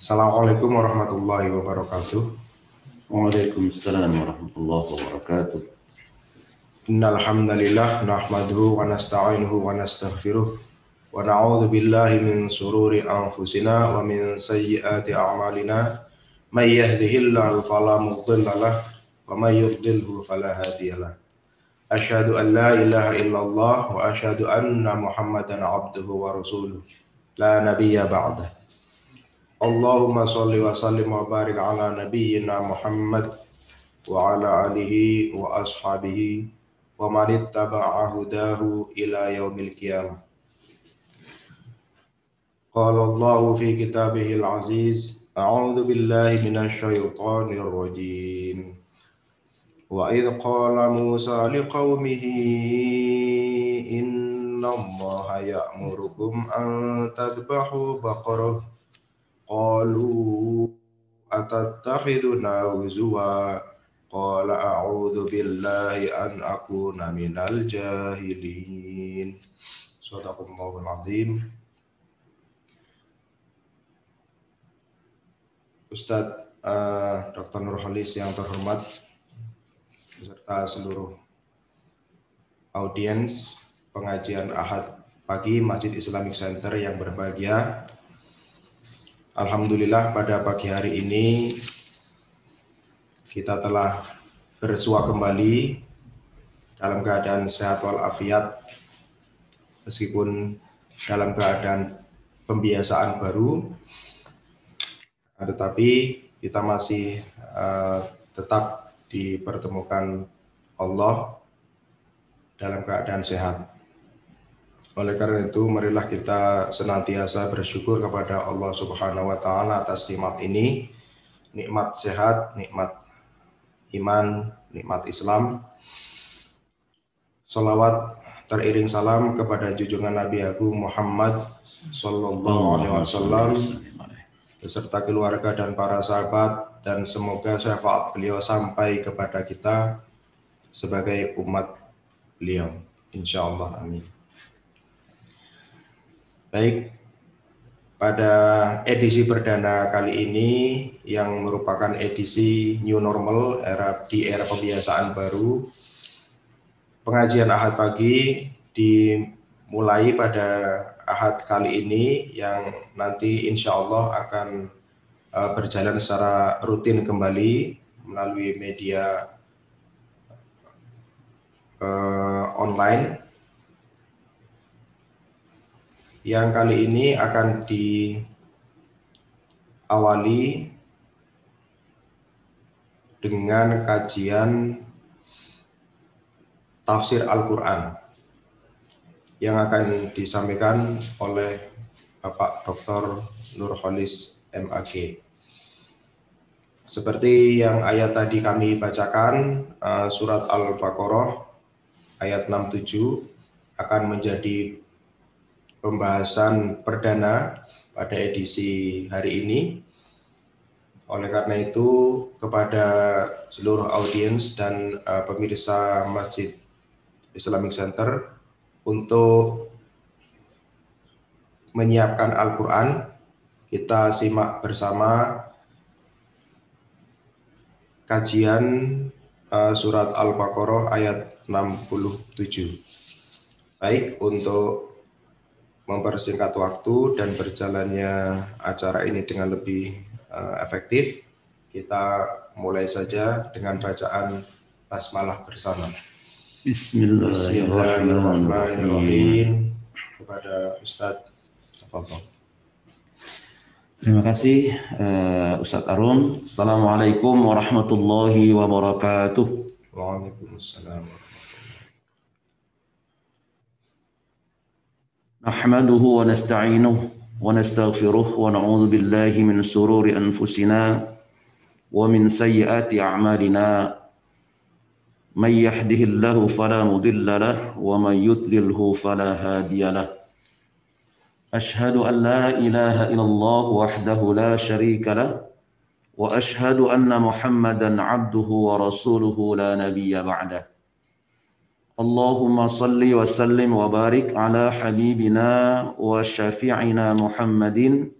Assalamualaikum warahmatullahi wabarakatuh. Waalaikumsalam warahmatullahi wabarakatuh. Innal hamdalillah nahmaduhu wa nasta'inuhu wa nastaghfiruh wa na'udzu billahi min shururi anfusina wa min sayyiati a'malina. May yahdihillahu fala mudilla lahu wa may yudlilhu fala hadiyalah. Asyhadu an la ilaha illallah wa asyhadu anna Muhammadan 'abduhu wa rasuluh. La nabiyya ba'dah. Allahumma shalli wa sallim wa barik ala nabiyyina Muhammad wa ala alihi wa ashabihi wa man ittaba'a hudahu ila yaumil qiyamah. Qala Allahu fi kitabihil aziz, a'udzu billahi minasy syaithanir rajim. Wa idh qala Musa liqaumihi inna Allaha ya'murukum an tadbahu baqarah qalu atattakhiduna huzwa qala a'udzu billahi an akuna minal jahilin. Shadaqallahul azim. Ustadz Dr. Nurholis yang terhormat beserta seluruh audiens pengajian Ahad pagi Masjid Islamic Center yang berbahagia. Alhamdulillah pada pagi hari ini kita telah bersua kembali dalam keadaan sehat walafiat meskipun dalam keadaan pembiasaan baru, tetapi kita masih tetap dipertemukan Allah dalam keadaan sehat. Oleh karena itu, marilah kita senantiasa bersyukur kepada Allah Subhanahu wa Ta'ala atas nikmat ini, nikmat sehat, nikmat iman, nikmat Islam. Salawat teriring salam kepada junjungan Nabi Agung Muhammad Sallallahu Alaihi Wasallam beserta keluarga dan para sahabat, dan semoga syafaat beliau sampai kepada kita sebagai umat beliau. Insya Allah, amin. Baik, pada edisi perdana kali ini yang merupakan edisi new normal di era pembiasaan baru, pengajian Ahad pagi dimulai pada Ahad kali ini yang nanti insya Allah akan berjalan secara rutin kembali melalui media online. Yang kali ini akan diawali dengan kajian tafsir Al-Quran yang akan disampaikan oleh Bapak Dr. Nurholis MAG. Seperti yang ayat tadi kami bacakan, surat Al-Baqarah ayat 67 akan menjadi pembahasan perdana pada edisi hari ini. Oleh karena itu, kepada seluruh audiens dan pemirsa Masjid Islamic Center untuk menyiapkan Al-Quran, kita simak bersama kajian surat Al-Baqarah ayat 67. Baik, untuk mempersingkat waktu dan berjalannya acara ini dengan lebih efektif, kita mulai saja dengan bacaan basmalah bersama. Bismillahirrahmanirrahim. Kepada Ustadz Tafadhol. Terima kasih Ustadz Arum. Assalamualaikum warahmatullahi wabarakatuh. Waalaikumsalam. Nahmaduhu wa nasta'inuhu wa nastaghfiruh wa na'udzu billahi min shururi anfusina wa min sayyiati a'malina. May yahdihillahu fala mudilla lahu wa may yudlilhu fala hadiya lahu. Ashhadu an la ilaha illallah wahdahu la syarika lahu wa ashhadu anna Muhammadan 'abduhu wa rasuluhu la nabiyya ba'dah. Allahumma salli wa sallim wa barik ala habibina wa syafi'ina Muhammadin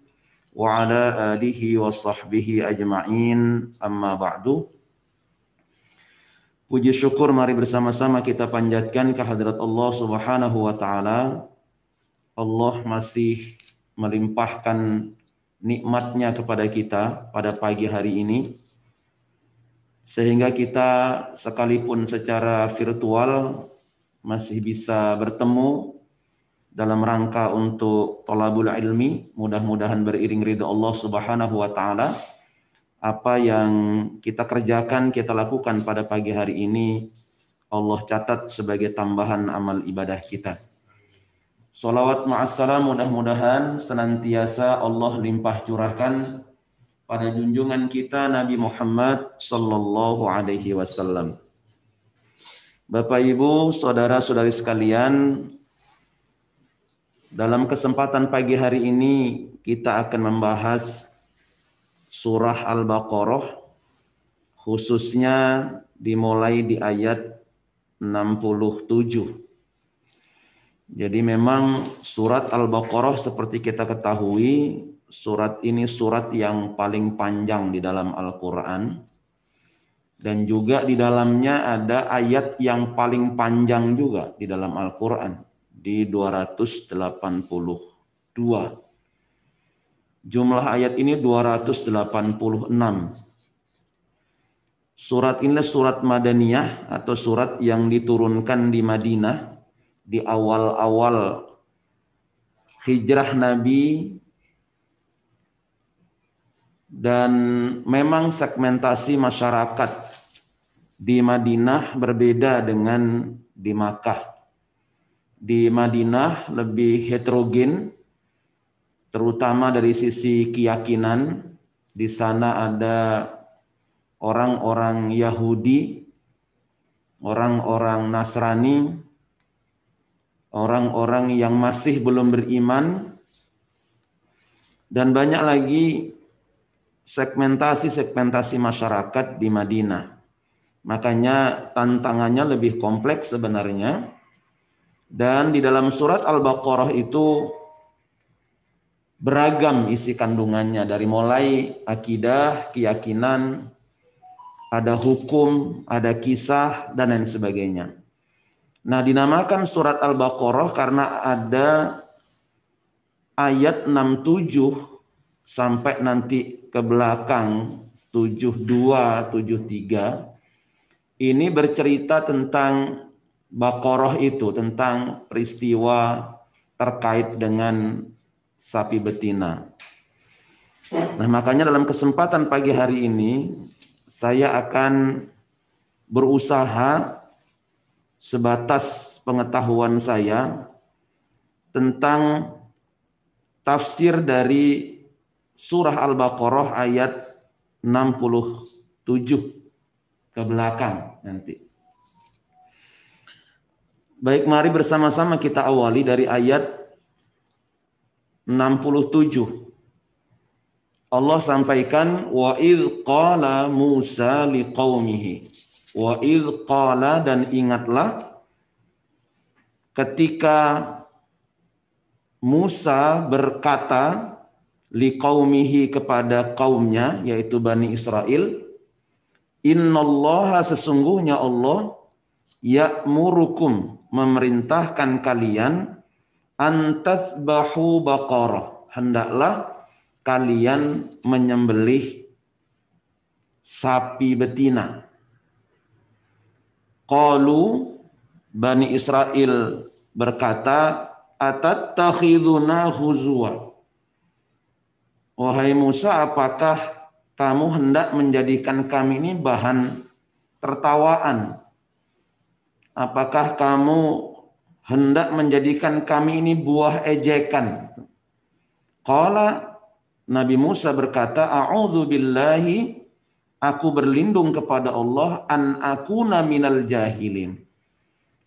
wa ala alihi wa sahbihi ajma'in, amma ba'du. Puji syukur mari bersama-sama kita panjatkan kehadirat Allah Subhanahu wa taala. Allah masih melimpahkan nikmatnya kepada kita pada pagi hari ini, sehingga kita sekalipun secara virtual masih bisa bertemu dalam rangka untuk thalabul ilmi. Mudah-mudahan beriring ridha Allah Subhanahu wa taala, apa yang kita kerjakan, kita lakukan pada pagi hari ini, Allah catat sebagai tambahan amal ibadah kita. Salawat ma'assalam mudah-mudahan senantiasa Allah limpah curahkan pada junjungan kita Nabi Muhammad sallallahu alaihi wasallam. Bapak Ibu, saudara-saudari sekalian, dalam kesempatan pagi hari ini kita akan membahas surah Al-Baqarah, khususnya dimulai di ayat 67. Jadi memang surat Al-Baqarah seperti kita ketahui, surat ini surat yang paling panjang di dalam Al-Quran. Dan juga di dalamnya ada ayat yang paling panjang juga di dalam Al-Quran, di 282. Jumlah ayat ini 286. Surat ini surat Madaniyah atau surat yang diturunkan di Madinah di awal-awal hijrah Nabi, dan memang segmentasi masyarakat di Madinah berbeda dengan di Makkah. Di Madinah lebih heterogen, terutama dari sisi keyakinan. Di sana ada orang-orang Yahudi, orang-orang Nasrani, orang-orang yang masih belum beriman, dan banyak lagi segmentasi masyarakat di Madinah. Makanya tantangannya lebih kompleks sebenarnya. Dan di dalam surat Al-Baqarah itu beragam isi kandungannya, dari mulai akidah, keyakinan, ada hukum, ada kisah, dan lain sebagainya. Nah, dinamakan surat Al-Baqarah karena ada ayat 67 sampai nanti ke belakang 72, 73. Ini bercerita tentang Baqarah itu, tentang peristiwa terkait dengan sapi betina. Nah, makanya dalam kesempatan pagi hari ini saya akan berusaha sebatas pengetahuan saya tentang tafsir dari surah Al-Baqarah ayat 67 ke belakang nanti. Baik, mari bersama-sama kita awali dari ayat 67. Allah sampaikan, wa idh qala Musa liqaumihi. Wa idh qala, dan ingatlah ketika Musa berkata liqaumihi, kepada kaumnya, yaitu Bani Israel, innallaha, sesungguhnya Allah, ya'murukum, memerintahkan kalian, antathbahu baqarah, hendaklah kalian menyembelih sapi betina. Qalu, Bani Israel berkata, atattakhiduna huzwa. Wahai Musa, apakah kamu hendak menjadikan kami ini bahan tertawaan? Apakah kamu hendak menjadikan kami ini buah ejekan? Qala, Nabi Musa berkata, a'udzu billahi, aku berlindung kepada Allah, an akuna minal jahilin,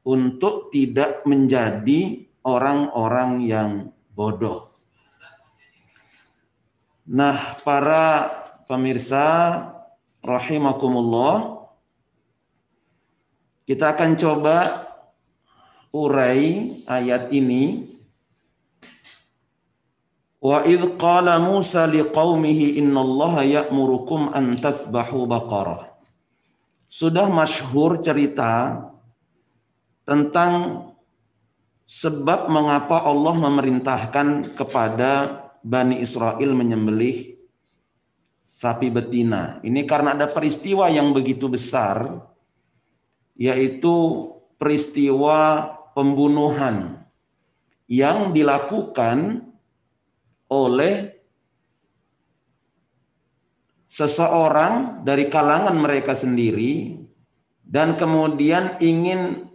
untuk tidak menjadi orang-orang yang bodoh. Nah, para pemirsa rahimakumullah, kita akan coba urai ayat ini Wa idh qala Musa liqaumihi innallaha ya'murukum an tathbahu baqarah. Sudah masyhur cerita tentang sebab mengapa Allah memerintahkan kepada Bani Israel menyembelih sapi betina. Ini karena ada peristiwa yang begitu besar, yaitu peristiwa pembunuhan yang dilakukan oleh seseorang dari kalangan mereka sendiri dan kemudian ingin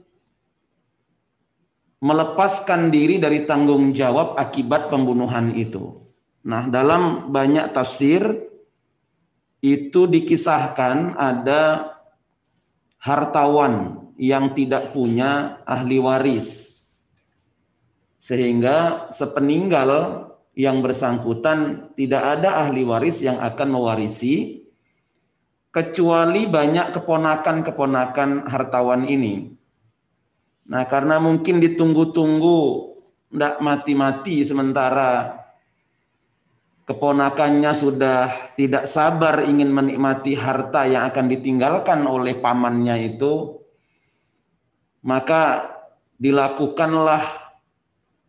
melepaskan diri dari tanggung jawab akibat pembunuhan itu. Nah, dalam banyak tafsir itu dikisahkan ada hartawan yang tidak punya ahli waris, sehingga sepeninggal yang bersangkutan tidak ada ahli waris yang akan mewarisi kecuali banyak keponakan-keponakan hartawan ini. Nah, karena mungkin ditunggu-tunggu tidak mati-mati sementara keponakannya sudah tidak sabar ingin menikmati harta yang akan ditinggalkan oleh pamannya itu, maka dilakukanlah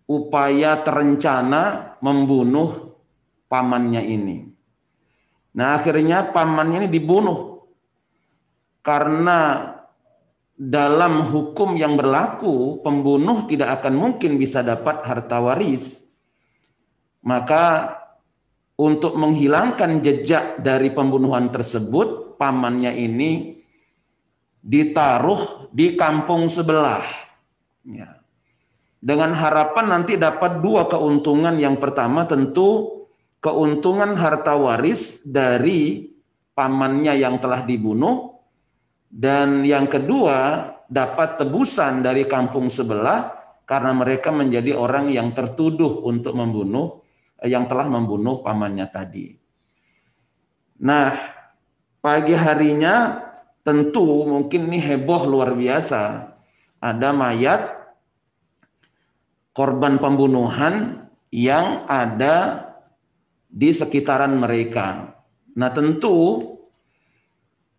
upaya terencana membunuh pamannya ini. Nah, akhirnya pamannya ini dibunuh karena dalam hukum yang berlaku pembunuh tidak akan mungkin bisa dapat harta waris. Maka untuk menghilangkan jejak dari pembunuhan tersebut, pamannya ini ditaruh di kampung sebelah. Ya. Dengan harapan nanti dapat dua keuntungan. Yang pertama tentu keuntungan harta waris dari pamannya yang telah dibunuh, dan yang kedua dapat tebusan dari kampung sebelah karena mereka menjadi orang yang tertuduh untuk membunuh, yang telah membunuh pamannya tadi. Nah, pagi harinya tentu mungkin ini heboh luar biasa. Ada mayat korban pembunuhan yang ada di sekitaran mereka. Nah, tentu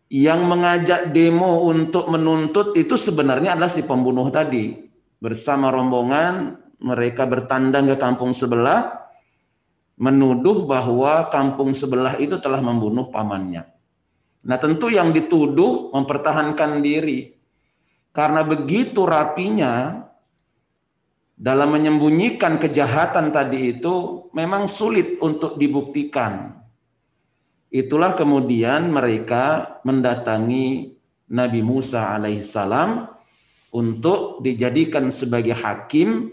yang mengajak demo untuk menuntut itu sebenarnya adalah si pembunuh tadi. Bersama rombongan mereka bertandang ke kampung sebelah, menuduh bahwa kampung sebelah itu telah membunuh pamannya. Nah, tentu yang dituduh mempertahankan diri. Karena begitu rapinya dalam menyembunyikan kejahatan tadi itu memang sulit untuk dibuktikan. Itulah kemudian mereka mendatangi Nabi Musa alaihissalam untuk dijadikan sebagai hakim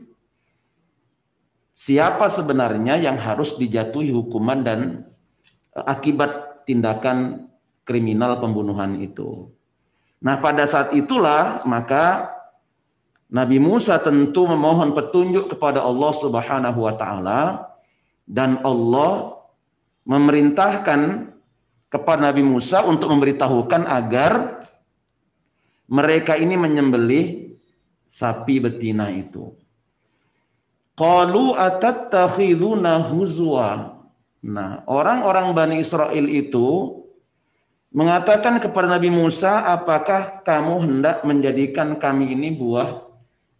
siapa sebenarnya yang harus dijatuhi hukuman dan akibat tindakan kriminal pembunuhan itu. Nah, pada saat itulah maka Nabi Musa tentu memohon petunjuk kepada Allah Subhanahu wa taala, dan Allah memerintahkan kepada Nabi Musa untuk memberitahukan agar mereka ini menyembelih sapi betina itu. Qalu atattakhiduna huzwa. Nah, orang-orang Bani Israel itu mengatakan kepada Nabi Musa, apakah kamu hendak menjadikan kami ini buah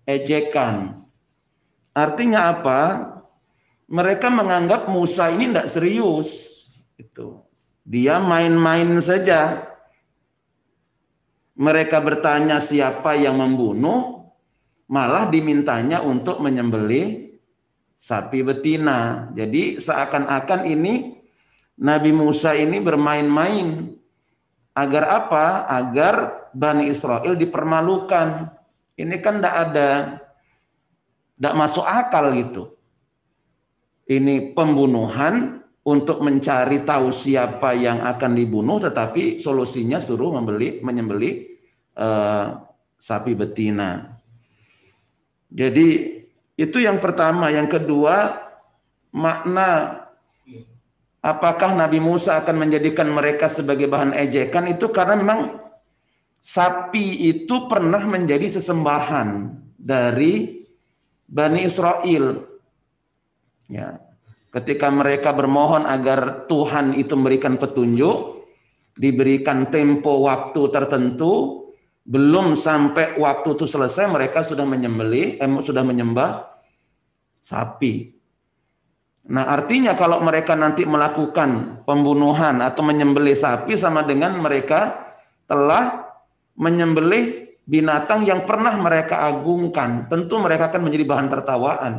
ejekan? Artinya apa? Mereka menganggap Musa ini tidak serius. Dia main-main saja. Mereka bertanya siapa yang membunuh, malah dimintanya untuk menyembelih sapi betina. Jadi seakan-akan ini Nabi Musa ini bermain-main. Agar apa? Agar Bani Israel dipermalukan. Ini kan tidak masuk akal gitu. Ini pembunuhan untuk mencari tahu siapa yang akan dibunuh, tetapi solusinya suruh menyembelih sapi betina. Jadi itu yang pertama. Yang kedua, makna apakah Nabi Musa akan menjadikan mereka sebagai bahan ejekan itu karena memang sapi itu pernah menjadi sesembahan dari Bani Israel. Ya. ketika mereka bermohon agar Tuhan itu memberikan petunjuk, diberikan tempo waktu tertentu, belum sampai waktu itu selesai mereka sudah menyembah sapi. Nah, artinya kalau mereka nanti melakukan pembunuhan atau menyembelih sapi sama dengan mereka telah menyembelih binatang yang pernah mereka agungkan. Tentu mereka akan menjadi bahan tertawaan.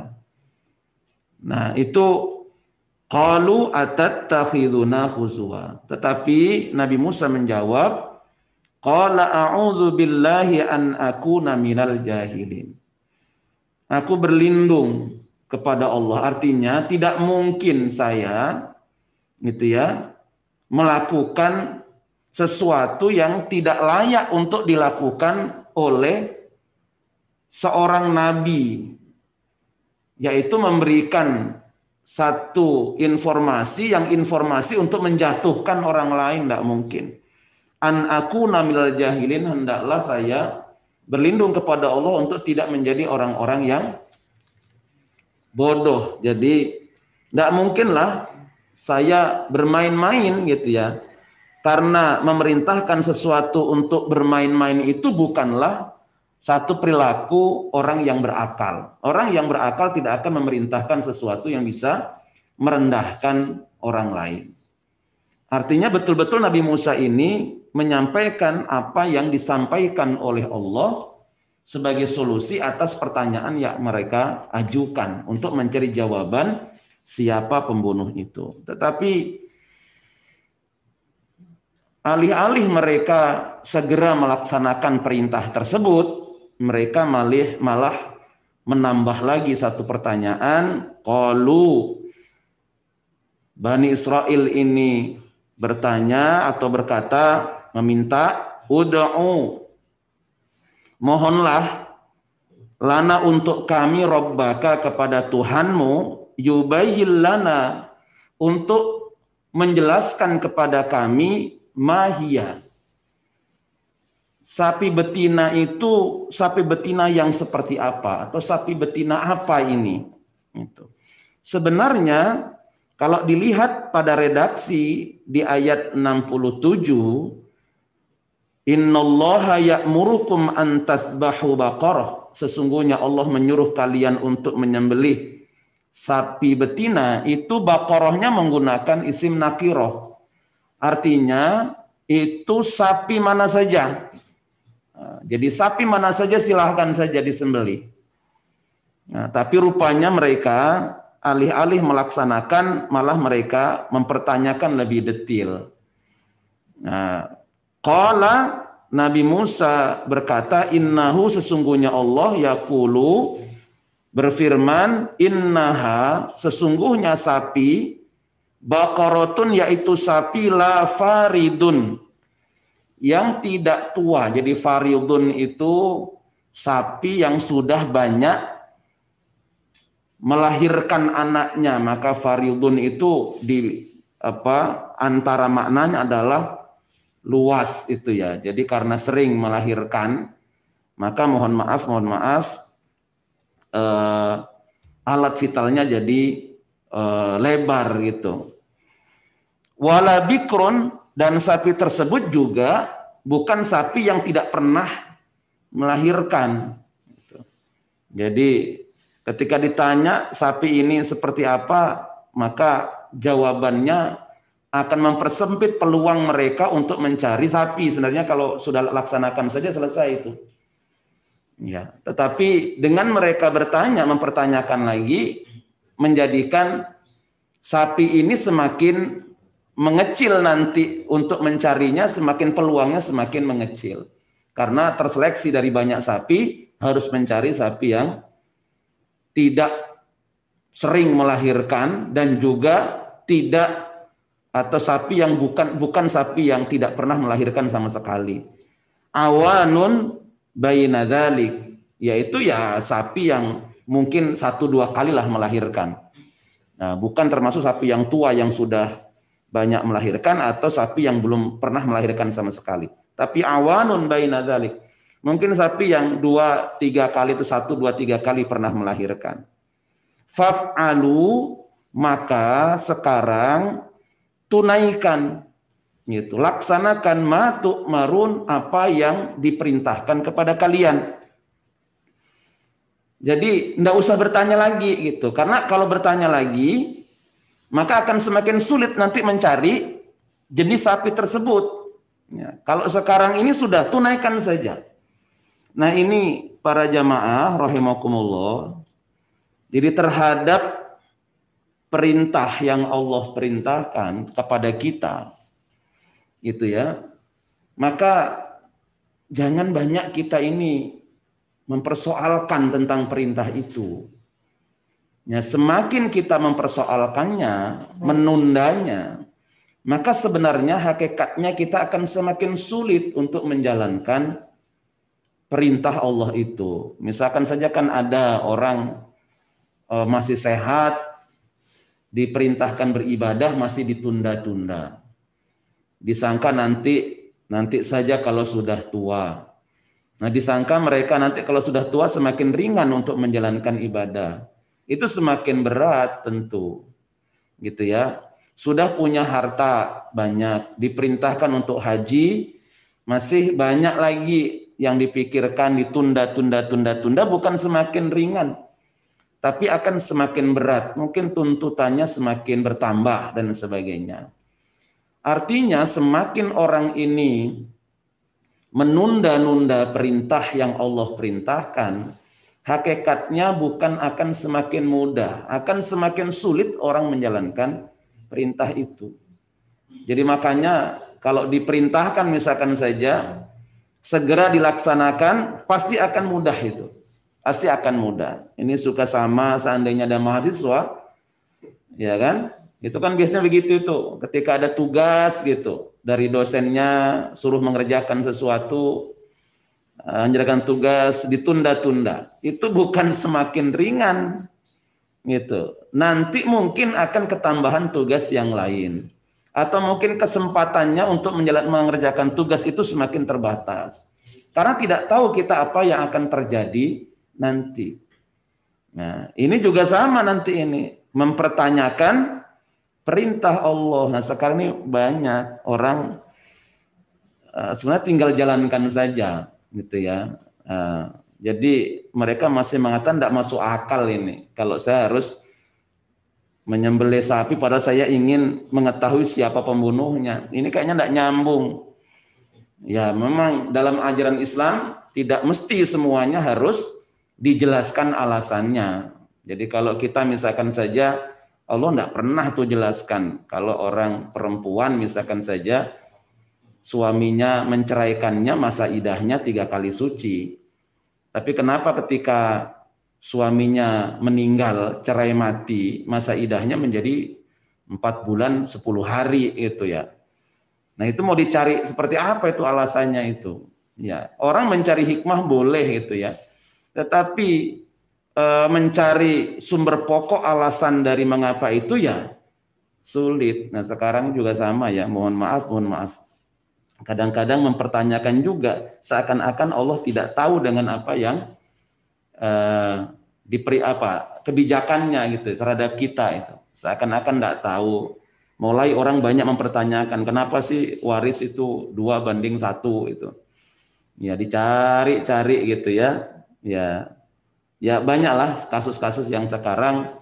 Nah, itu qalu atattakhiduna huzwa. Tetapi Nabi Musa menjawab, qala a'udzu billahi an akuna minal jahilin. Aku berlindung kepada Allah. Artinya tidak mungkin saya melakukan sesuatu yang tidak layak untuk dilakukan oleh seorang nabi, yaitu memberikan satu informasi untuk menjatuhkan orang lain. Tidak mungkin. An akuna minal jahilin, hendaklah saya berlindung kepada Allah untuk tidak menjadi orang-orang yang bodoh. Jadi tidak mungkinlah saya bermain-main karena memerintahkan sesuatu untuk bermain-main itu bukanlah satu perilaku orang yang berakal. Orang yang berakal tidak akan memerintahkan sesuatu yang bisa merendahkan orang lain. Artinya betul-betul Nabi Musa ini menyampaikan apa yang disampaikan oleh Allah sebagai solusi atas pertanyaan yang mereka ajukan untuk mencari jawaban siapa pembunuh itu. Tetapi alih-alih mereka segera melaksanakan perintah tersebut, mereka malah menambah lagi satu pertanyaan. Qalu, Bani Israel ini bertanya atau berkata, meminta, ud'u, mohonlah lana untuk kami Rabbaka, kepada Tuhanmu, yubayyin lana, untuk menjelaskan kepada kami, mahia, sapi betina itu sapi betina yang seperti apa, atau sapi betina apa ini. Sebenarnya kalau dilihat pada redaksi di ayat 67, innallaha ya'murukum an tathbahu baqarah, sesungguhnya Allah menyuruh kalian untuk menyembelih sapi betina, itu baqarahnya menggunakan isim nakirah. Artinya itu sapi mana saja. Jadi sapi mana saja silahkan saja disembelih. Nah, tapi rupanya mereka alih-alih melaksanakan, malah mereka mempertanyakan lebih detail. Nah, qala, Nabi Musa berkata, innahu, sesungguhnya Allah, yaqulu, berfirman, innaha, sesungguhnya sapi, baqaratun, yaitu sapi, la faridun, yang tidak tua. Jadi faridun itu sapi yang sudah banyak melahirkan anaknya, maka faridun itu antara maknanya adalah luas itu ya. Jadi karena sering melahirkan, maka mohon maaf alat vitalnya jadi lebar gitu. Wala bikrun, dan sapi tersebut juga bukan sapi yang tidak pernah melahirkan. Jadi ketika ditanya sapi ini seperti apa, maka jawabannya akan mempersempit peluang mereka untuk mencari sapi. Sebenarnya kalau sudah laksanakan saja selesai itu. Ya, tetapi dengan mereka bertanya, mempertanyakan lagi, menjadikan sapi ini semakin mengecil nanti untuk mencarinya, semakin peluangnya semakin mengecil. Karena terseleksi dari banyak sapi, harus mencari sapi yang tidak sering melahirkan dan juga tidak, atau sapi yang bukan sapi yang tidak pernah melahirkan sama sekali. Awanun baina dzalik, yaitu ya sapi yang mungkin 1-2 kali lah melahirkan. Nah, bukan termasuk sapi yang tua yang sudah banyak melahirkan, atau sapi yang belum pernah melahirkan sama sekali. Tapi awanun baina dzalik, mungkin sapi yang 2-3 kali itu 1-2-3 kali pernah melahirkan. Faf'alu, maka sekarang tunaikan gitu, laksanakan ma tu'marun, apa yang diperintahkan kepada kalian. Jadi enggak usah bertanya lagi gitu, karena kalau bertanya lagi maka akan semakin sulit nanti mencari jenis sapi tersebut. Ya, kalau sekarang ini sudah tunaikan saja. Nah ini para jamaah rahimakumullah, jadi terhadap perintah yang Allah perintahkan kepada kita itu ya, maka jangan banyak kita ini mempersoalkan tentang perintah itu. Ya, semakin kita mempersoalkannya, menundanya, maka sebenarnya hakikatnya kita akan semakin sulit untuk menjalankan perintah Allah itu. Misalkan saja kan ada orang masih sehat, diperintahkan beribadah masih ditunda-tunda. Disangka nanti saja kalau sudah tua. Nah, disangka mereka nanti kalau sudah tua semakin ringan untuk menjalankan ibadah. Itu semakin berat tentu. Gitu ya. Sudah punya harta banyak, diperintahkan untuk haji, masih banyak lagi yang dipikirkan, ditunda, bukan semakin ringan, tapi akan semakin berat. Mungkin tuntutannya semakin bertambah dan sebagainya. Artinya semakin orang ini menunda-nunda perintah yang Allah perintahkan, hakikatnya bukan akan semakin mudah, akan semakin sulit orang menjalankan perintah itu. Jadi makanya kalau diperintahkan misalkan saja, segera dilaksanakan, pasti akan mudah itu. Pasti akan mudah. Ini suka sama seandainya ada mahasiswa, ya kan? Itu kan biasanya begitu itu. Ketika ada tugas gitu, dari dosennya suruh mengerjakan sesuatu, mengerjakan tugas ditunda-tunda, itu bukan semakin ringan gitu. Nanti mungkin akan ketambahan tugas yang lain, atau mungkin kesempatannya untuk mengerjakan tugas itu semakin terbatas, karena tidak tahu kita apa yang akan terjadi nanti. Nah, ini juga sama nanti ini mempertanyakan perintah Allah. Nah, sekarang ini banyak orang sebenarnya tinggal jalankan saja gitu ya. Jadi mereka masih mengatakan tidak masuk akal ini. Kalau saya harus menyembelih sapi padahal saya ingin mengetahui siapa pembunuhnya. Ini kayaknya tidak nyambung. Ya memang dalam ajaran Islam tidak mesti semuanya harus dijelaskan alasannya. Jadi kalau kita misalkan saja, Allah tidak pernah tuh jelaskan. Kalau orang perempuan misalkan saja suaminya menceraikannya, masa idahnya 3 kali suci. Tapi kenapa ketika suaminya meninggal, cerai mati, masa idahnya menjadi 4 bulan 10 hari itu ya. Nah itu mau dicari seperti apa itu alasannya itu. Ya, orang mencari hikmah boleh itu ya. Tetapi mencari sumber pokok alasan dari mengapa itu ya sulit. Nah sekarang juga sama ya, mohon maaf. Kadang-kadang mempertanyakan juga seakan-akan Allah tidak tahu dengan apa yang kebijakannya gitu terhadap kita itu. Seakan-akan tidak tahu. Mulai orang banyak mempertanyakan kenapa sih waris itu 2:1 itu. Ya dicari-cari gitu ya. Ya banyaklah kasus-kasus yang sekarang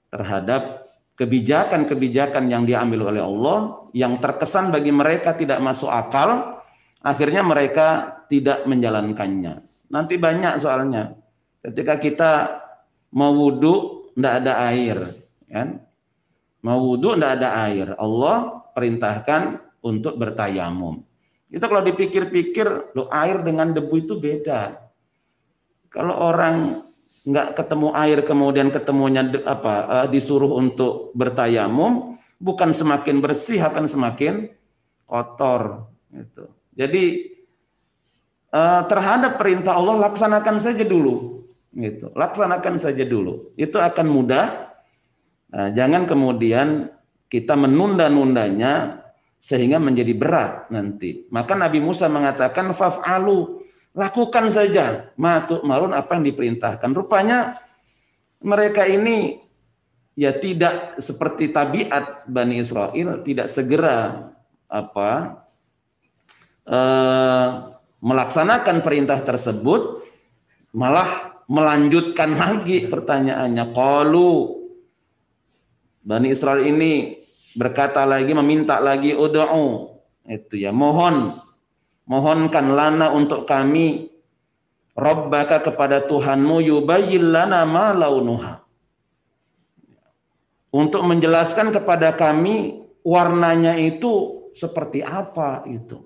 terhadap kebijakan-kebijakan yang diambil oleh Allah yang terkesan bagi mereka tidak masuk akal, akhirnya mereka tidak menjalankannya. Nanti banyak soalnya. Ketika kita mau wudhu tidak ada air, kan? Mau wudhu tidak ada air, Allah perintahkan untuk bertayamum. Itu kalau dipikir-pikir, loh, air dengan debu itu beda. Kalau orang nggak ketemu air kemudian ketemunya disuruh untuk bertayamum, bukan semakin bersih akan semakin kotor. Gitu. Jadi terhadap perintah Allah laksanakan saja dulu. Gitu. Laksanakan saja dulu. Itu akan mudah. Nah, jangan kemudian kita menunda-nundanya sehingga menjadi berat nanti. Maka Nabi Musa mengatakan faf'alu, lakukan saja ma tu'marun, apa yang diperintahkan. Rupanya mereka ini ya tidak seperti tabiat Bani Israel, tidak segera melaksanakan perintah tersebut, malah melanjutkan lagi pertanyaannya. Qalu, Bani Israel ini berkata lagi, meminta lagi, ud'u, itu ya, mohonkan lana untuk kami, Rabbaka, kepada Tuhanmu, yubayyin lana ma launuha, untuk menjelaskan kepada kami warnanya itu seperti apa itu.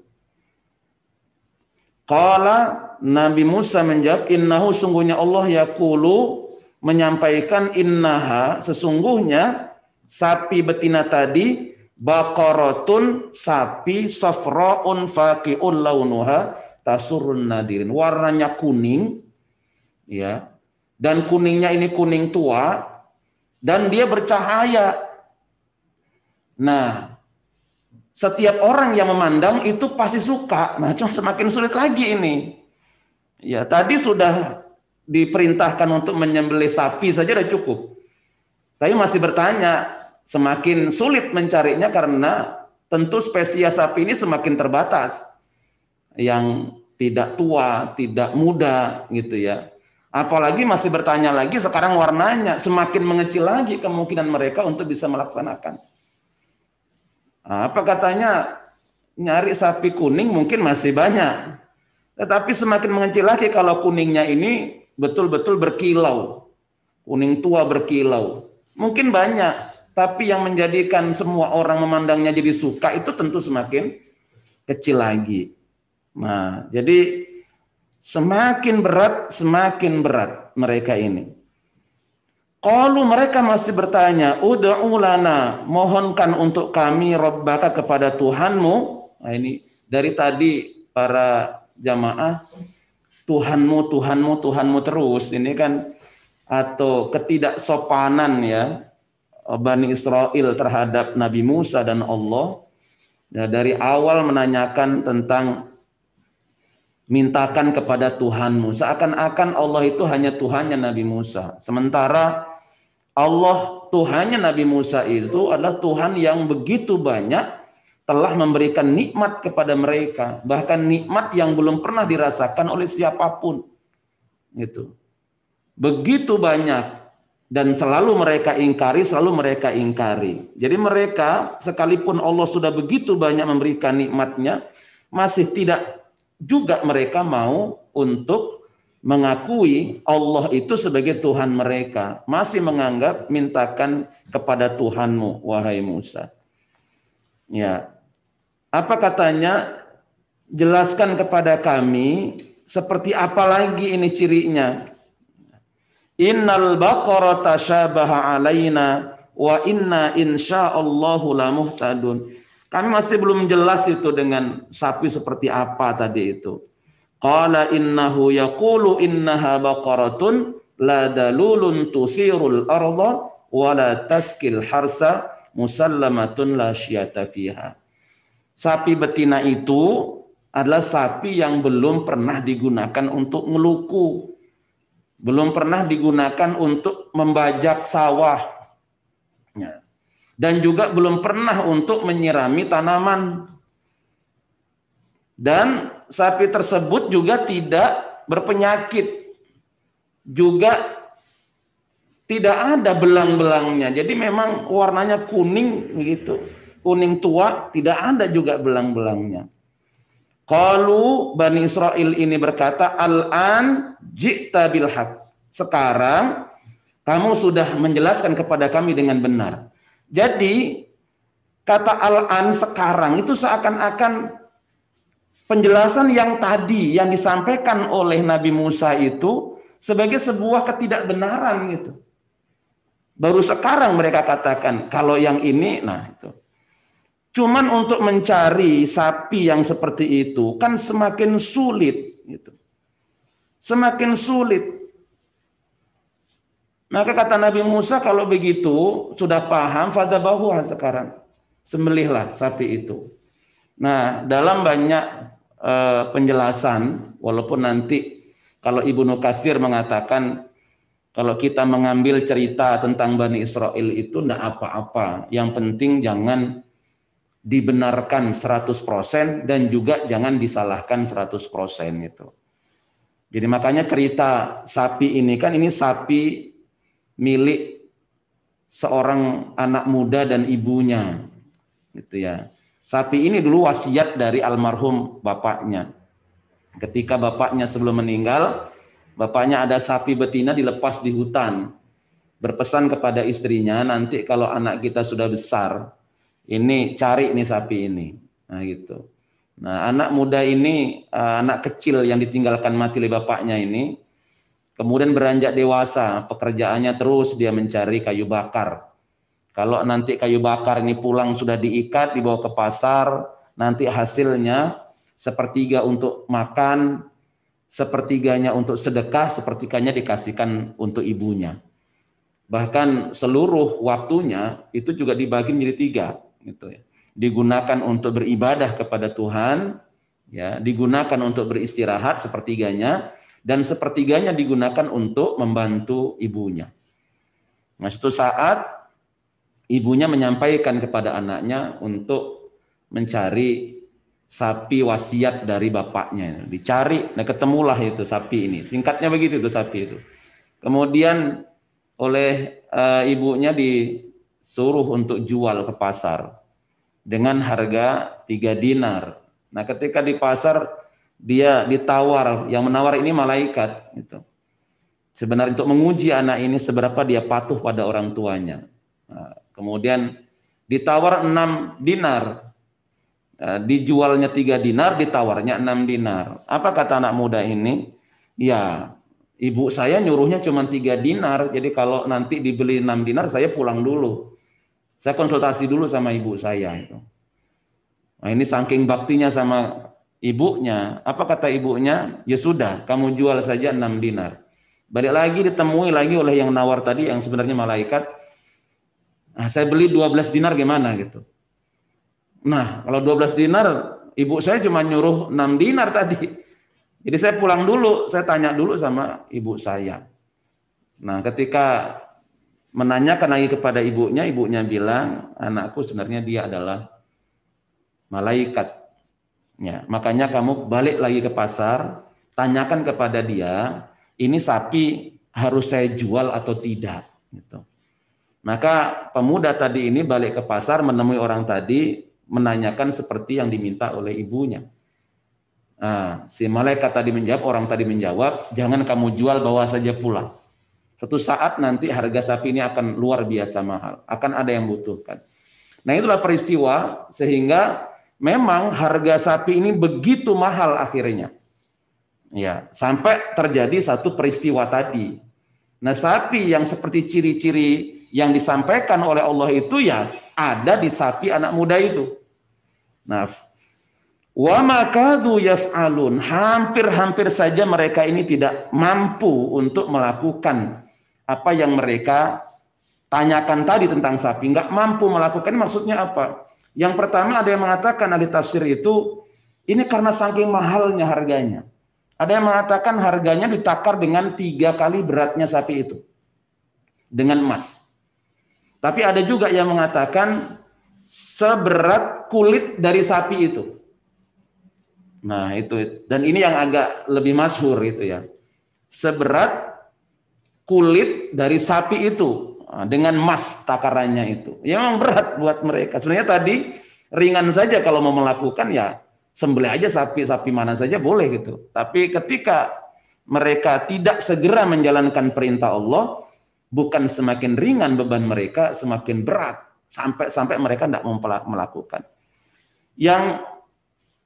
Qala, Nabi Musa menjawab, innahu, sungguhnya Allah, yaqulu, menyampaikan, innaha, sesungguhnya sapi betina tadi, baqaratun, sapi, safra'un faqi'un launuha tasurrun nadirin, warnanya kuning, ya, dan kuningnya ini kuning tua, dan dia bercahaya. Nah, setiap orang yang memandang itu pasti suka. Nah, cuma semakin sulit lagi ini. Ya, tadi sudah diperintahkan untuk menyembelih sapi saja sudah cukup. Tapi masih bertanya, semakin sulit mencarinya karena tentu spesies sapi ini semakin terbatas. Yang tidak tua, tidak muda gitu ya. Apalagi masih bertanya lagi sekarang warnanya, semakin mengecil lagi kemungkinan mereka untuk bisa melaksanakan. Apa katanya, nyari sapi kuning mungkin masih banyak. Tetapi semakin mengecil lagi kalau kuningnya ini betul-betul berkilau. Kuning tua berkilau. Mungkin banyak, tapi yang menjadikan semua orang memandangnya jadi suka itu tentu semakin kecil lagi. Nah, jadi semakin berat mereka ini. Qalu, mereka masih bertanya, ud'u lana, mohonkan untuk kami, Rabbaka, kepada Tuhanmu. Nah, ini dari tadi para jamaah, Tuhanmu terus. Ini kan atau ketidaksopanan ya Bani Israel terhadap Nabi Musa dan Allah. Ya, dari awal menanyakan tentang mintakan kepada Tuhanmu. Seakan-akan Allah itu hanya Tuhannya Nabi Musa. Sementara Allah, Tuhannya Nabi Musa itu adalah Tuhan yang begitu banyak telah memberikan nikmat kepada mereka. Bahkan nikmat yang belum pernah dirasakan oleh siapapun. Gitu. Begitu banyak. Dan selalu mereka ingkari. Jadi mereka, sekalipun Allah sudah begitu banyak memberikan nikmatnya, masih tidak juga mereka mau untuk mengakui Allah itu sebagai Tuhan mereka. Masih menganggap mintakan kepada Tuhanmu, wahai Musa. Ya. Apa katanya? Jelaskan kepada kami seperti apa lagi ini cirinya. Innal baqara tasyabaha alaina wa inna insyaallahu lamuhtadun. Kami masih belum jelas itu dengan sapi seperti apa tadi itu. Qala innahu yaqulu innaha baqaratun la dalulun tusirul arda wa la taskil harsa musallamatun la syiyata fiha. Sapi betina itu adalah sapi yang belum pernah digunakan untuk ngeluku. Belum pernah digunakan untuk membajak sawah. Dan juga belum pernah untuk menyirami tanaman. Dan sapi tersebut juga tidak berpenyakit. Juga tidak ada belang-belangnya. Jadi memang warnanya kuning begitu. Kuning tua, tidak ada juga belang-belangnya. Qalu, Bani Israel ini berkata, al-an ji'ta bil haq. Sekarang kamu sudah menjelaskan kepada kami dengan benar. Jadi kata al-an sekarang itu seakan-akan penjelasan yang tadi yang disampaikan oleh Nabi Musa itu sebagai sebuah ketidakbenaran gitu. Baru sekarang mereka katakan kalau yang ini, nah itu. Cuman untuk mencari sapi yang seperti itu kan semakin sulit gitu. Semakin sulit. Maka kata Nabi Musa, kalau begitu sudah paham, fadzabahu sekarang. Sembelihlah sapi itu. Nah, dalam banyak penjelasan, walaupun nanti kalau Ibnu Katsir mengatakan Kalau kita mengambil cerita tentang Bani Israel itu enggak apa-apa. Yang penting jangan dibenarkan 100% dan juga jangan disalahkan 100% itu. Jadi makanya cerita sapi ini kan ini sapi milik seorang anak muda dan ibunya. Gitu ya. Sapi ini dulu wasiat dari almarhum bapaknya. Ketika bapaknya sebelum meninggal, bapaknya ada sapi betina dilepas di hutan. Berpesan kepada istrinya, nanti kalau anak kita sudah besar, ini cari nih sapi ini. Nah gitu. Nah anak muda ini, anak kecil yang ditinggalkan mati oleh bapaknya ini, kemudian beranjak dewasa, pekerjaannya terus dia mencari kayu bakar. Kalau nanti kayu bakar ini pulang sudah diikat, dibawa ke pasar, nanti hasilnya sepertiga untuk makan, sepertiganya untuk sedekah, sepertiganya dikasihkan untuk ibunya. Bahkan seluruh waktunya itu juga dibagi menjadi 3, gitu ya. Digunakan untuk beribadah kepada Tuhan, ya, digunakan untuk beristirahat sepertiganya, dan sepertiganya digunakan untuk membantu ibunya. Nah, suatu saat ibunya menyampaikan kepada anaknya untuk mencari sapi wasiat dari bapaknya. Dicari, nah ketemulah itu sapi ini. Singkatnya begitu itu sapi itu. Kemudian oleh ibunya disuruh untuk jual ke pasar dengan harga 3 dinar. Nah ketika di pasar dia ditawar, yang menawar ini malaikat. Gitu. Sebenarnya untuk menguji anak ini seberapa dia patuh pada orang tuanya. Nah, kemudian ditawar 6 dinar. Dijualnya 3 dinar, ditawarnya 6 dinar. Apa kata anak muda ini? Ya, ibu saya nyuruhnya cuma 3 dinar, jadi kalau nanti dibeli 6 dinar, saya pulang dulu. Saya konsultasi dulu sama ibu saya. Nah ini saking baktinya sama ibunya. Apa kata ibunya? Ya sudah, kamu jual saja 6 dinar. Balik lagi ditemui lagi oleh yang nawar tadi, yang sebenarnya malaikat. Nah, saya beli 12 dinar gimana gitu. Nah, kalau 12 dinar, ibu saya cuma nyuruh 6 dinar tadi. Jadi saya pulang dulu, saya tanya dulu sama ibu saya. Nah, ketika menanyakan lagi kepada ibunya bilang, anakku sebenarnya dia adalah malaikat. Ya, makanya kamu balik lagi ke pasar, tanyakan kepada dia, ini sapi harus saya jual atau tidak. Gitu. Maka pemuda tadi ini balik ke pasar menemui orang tadi, menanyakan seperti yang diminta oleh ibunya. Nah, si malaikat tadi menjawab, orang tadi menjawab, jangan kamu jual, bawa saja pulang. Suatu saat nanti harga sapi ini akan luar biasa mahal, akan ada yang butuhkan. Nah itulah peristiwa sehingga memang harga sapi ini begitu mahal akhirnya. Ya, sampai terjadi satu peristiwa tadi. Nah sapi yang seperti ciri-ciri yang disampaikan oleh Allah itu ya ada di sapi anak muda itu. Nah, wa makadu yaf'alun, hampir-hampir saja mereka ini tidak mampu untuk melakukan apa yang mereka tanyakan tadi tentang sapi, nggak mampu melakukan. Maksudnya apa? Yang pertama ada yang mengatakan ahli tafsir itu ini karena saking mahalnya harganya. Ada yang mengatakan harganya ditakar dengan 3 kali beratnya sapi itu dengan emas. Tapi ada juga yang mengatakan seberat kulit dari sapi itu. Nah itu, dan ini yang agak lebih masyhur itu ya. Seberat kulit dari sapi itu dengan emas takarannya itu. Ya memang berat buat mereka. Sebenarnya tadi ringan saja kalau mau melakukan ya sembelih aja sapi mana saja boleh gitu. Tapi ketika mereka tidak segera menjalankan perintah Allah, bukan semakin ringan beban mereka, semakin berat sampai mereka tidak mau melakukan. Yang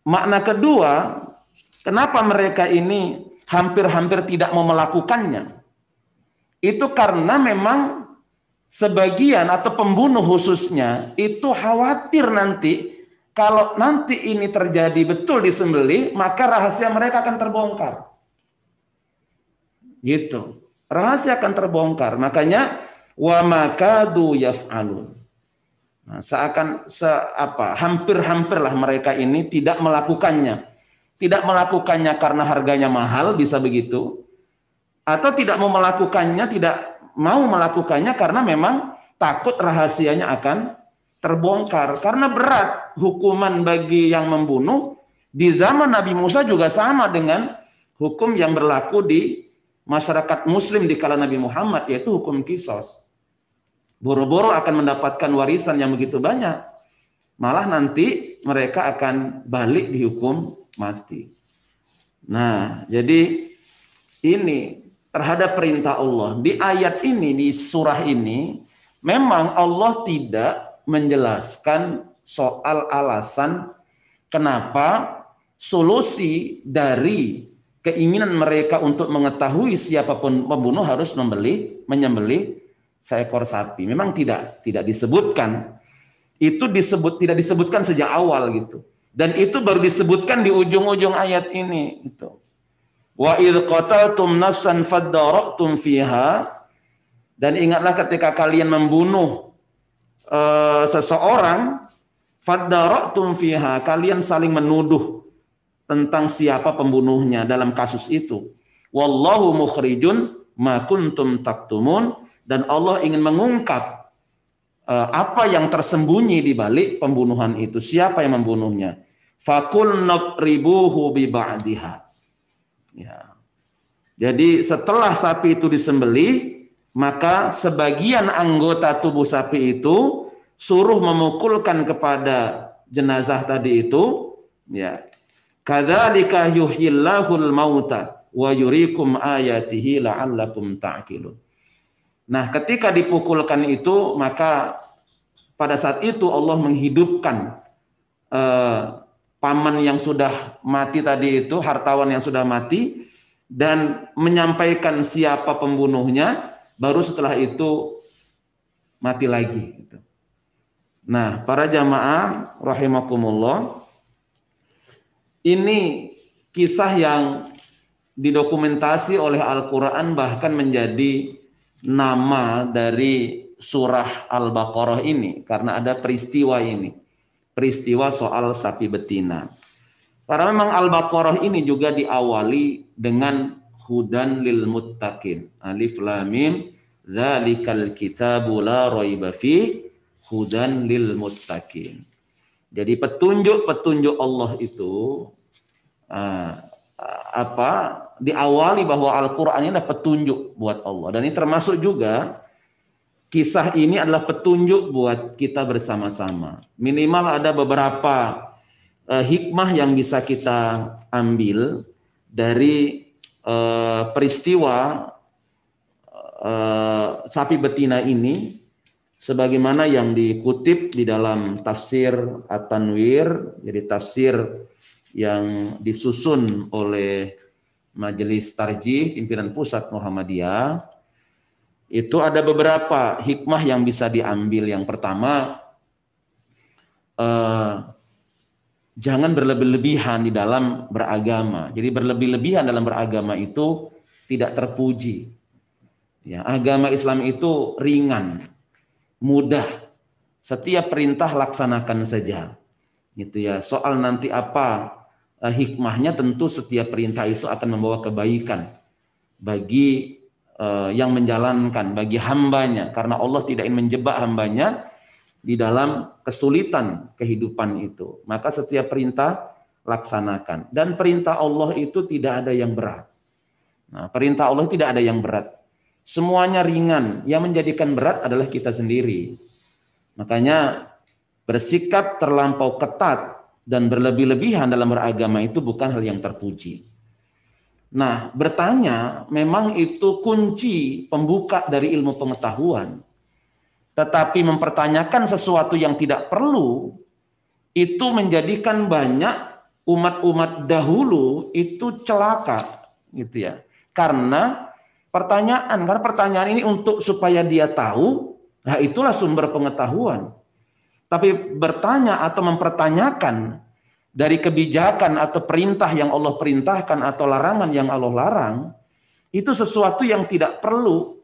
makna kedua, kenapa mereka ini hampir-hampir tidak mau melakukannya? Itu karena memang sebagian atau pembunuh khususnya itu khawatir nanti kalau nanti ini terjadi betul disembelih, maka rahasia mereka akan terbongkar. Gitu. Rahasia akan terbongkar. Makanya wa makadu yaf'alun. Nah, hampir-hampirlah mereka ini tidak melakukannya. Tidak melakukannya karena harganya mahal, bisa begitu. atau tidak mau melakukannya karena memang takut rahasianya akan terbongkar. Karena berat hukuman bagi yang membunuh di zaman Nabi Musa juga sama dengan hukum yang berlaku di masyarakat Muslim di kala Nabi Muhammad, yaitu hukum qisas. Boro-boro akan mendapatkan warisan yang begitu banyak, malah nanti mereka akan balik dihukum mati. Nah, jadi ini terhadap perintah Allah. Di ayat ini, di surah ini, memang Allah tidak menjelaskan soal alasan kenapa solusi dari keinginan mereka untuk mengetahui siapapun pembunuh harus menyembelih seekor sapi. Memang tidak disebutkan. Itu tidak disebutkan sejak awal gitu. Dan itu baru disebutkan di ujung-ujung ayat ini gitu. Wa idz qataltum nafsan fadara'tum fiha, dan ingatlah ketika kalian membunuh seseorang, fadara'tum fiha, kalian saling menuduh tentang siapa pembunuhnya dalam kasus itu. Wallahu mukhrijun ma kuntum taktumun, dan Allah ingin mengungkap apa yang tersembunyi di balik pembunuhan itu, siapa yang membunuhnya. Faqul nadribuhu bi ba'diha. Ya. Jadi setelah sapi itu disembelih, maka sebagian anggota tubuh sapi itu suruh memukulkan kepada jenazah tadi itu, ya. Kadzalika yuhyillahul mauta wa yuriikum ayatihi la'allakum ta'qilun. Nah, ketika dipukulkan itu, maka pada saat itu Allah menghidupkan paman yang sudah mati tadi itu, hartawan yang sudah mati, dan menyampaikan siapa pembunuhnya, baru setelah itu mati lagi. Nah, para jamaah rahimakumullah, ini kisah yang didokumentasi oleh Al-Quran, bahkan menjadi nama dari surah Al-Baqarah ini, karena ada peristiwa ini. Peristiwa soal sapi betina. Karena memang Al-Baqarah ini juga diawali dengan hudan lil muttaqin. Alif lam mim, dzalikal kitabu la raiba fi, hudan lil muttaqin. Jadi petunjuk-petunjuk Allah itu diawali bahwa Al-Qur'an ini adalah petunjuk buat Allah, dan ini termasuk juga kisah ini adalah petunjuk buat kita bersama-sama. Minimal ada beberapa hikmah yang bisa kita ambil dari peristiwa sapi betina ini, sebagaimana yang dikutip di dalam tafsir At-Tanwir, jadi tafsir yang disusun oleh Majelis Tarjih Pimpinan Pusat Muhammadiyah. Itu ada beberapa hikmah yang bisa diambil. Yang pertama, jangan berlebih-lebihan di dalam beragama. Jadi berlebih-lebihan dalam beragama itu tidak terpuji. Ya, agama Islam itu ringan, mudah. Setiap perintah laksanakan saja. Gitu ya. Soal nanti apa hikmahnya, tentu setiap perintah itu akan membawa kebaikan bagi yang menjalankan, bagi hambanya, karena Allah tidak ingin menjebak hambanya di dalam kesulitan kehidupan itu. Maka setiap perintah laksanakan, dan perintah Allah itu tidak ada yang berat. Nah, perintah Allah tidak ada yang berat, semuanya ringan. Yang menjadikan berat adalah kita sendiri. Makanya bersikap terlampau ketat dan berlebih-lebihan dalam beragama itu bukan hal yang terpuji. Nah, bertanya memang itu kunci pembuka dari ilmu pengetahuan. Tetapi mempertanyakan sesuatu yang tidak perlu, itu menjadikan banyak umat-umat dahulu itu celaka, gitu ya. Karena pertanyaan ini untuk supaya dia tahu, nah itulah sumber pengetahuan. Tapi bertanya atau mempertanyakan dari kebijakan atau perintah yang Allah perintahkan atau larangan yang Allah larang, itu sesuatu yang tidak perlu.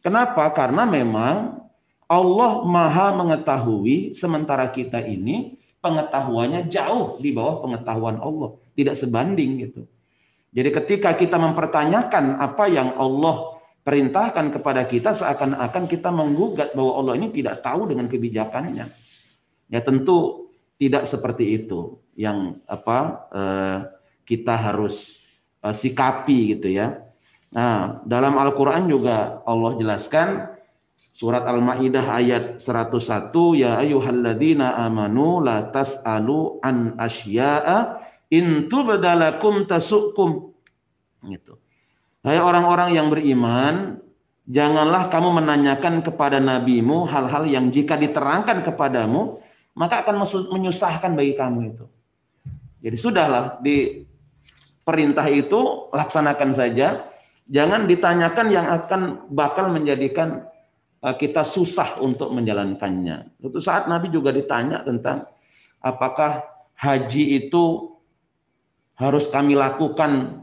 Kenapa? Karena memang Allah Maha mengetahui, sementara kita ini pengetahuannya jauh di bawah pengetahuan Allah, tidak sebanding gitu. Jadi ketika kita mempertanyakan apa yang Allah perintahkan kepada kita, seakan-akan kita menggugat bahwa Allah ini tidak tahu dengan kebijakannya. Ya tentu tidak seperti itu yang kita harus sikapi gitu ya. Nah, dalam Al-Qur'an juga Allah jelaskan surat Al-Maidah ayat 101, ya ayyuhalladzina amanu la tas'alu an asya'a in tubdalakum tasukum. Gitu. Hai orang-orang yang beriman, janganlah kamu menanyakan kepada nabimu hal-hal yang jika diterangkan kepadamu maka akan menyusahkan bagi kamu itu. Jadi sudahlah, di perintah itu laksanakan saja, jangan ditanyakan yang akan bakal menjadikan kita susah untuk menjalankannya. Suatu saat Nabi juga ditanya tentang apakah haji itu harus kami lakukan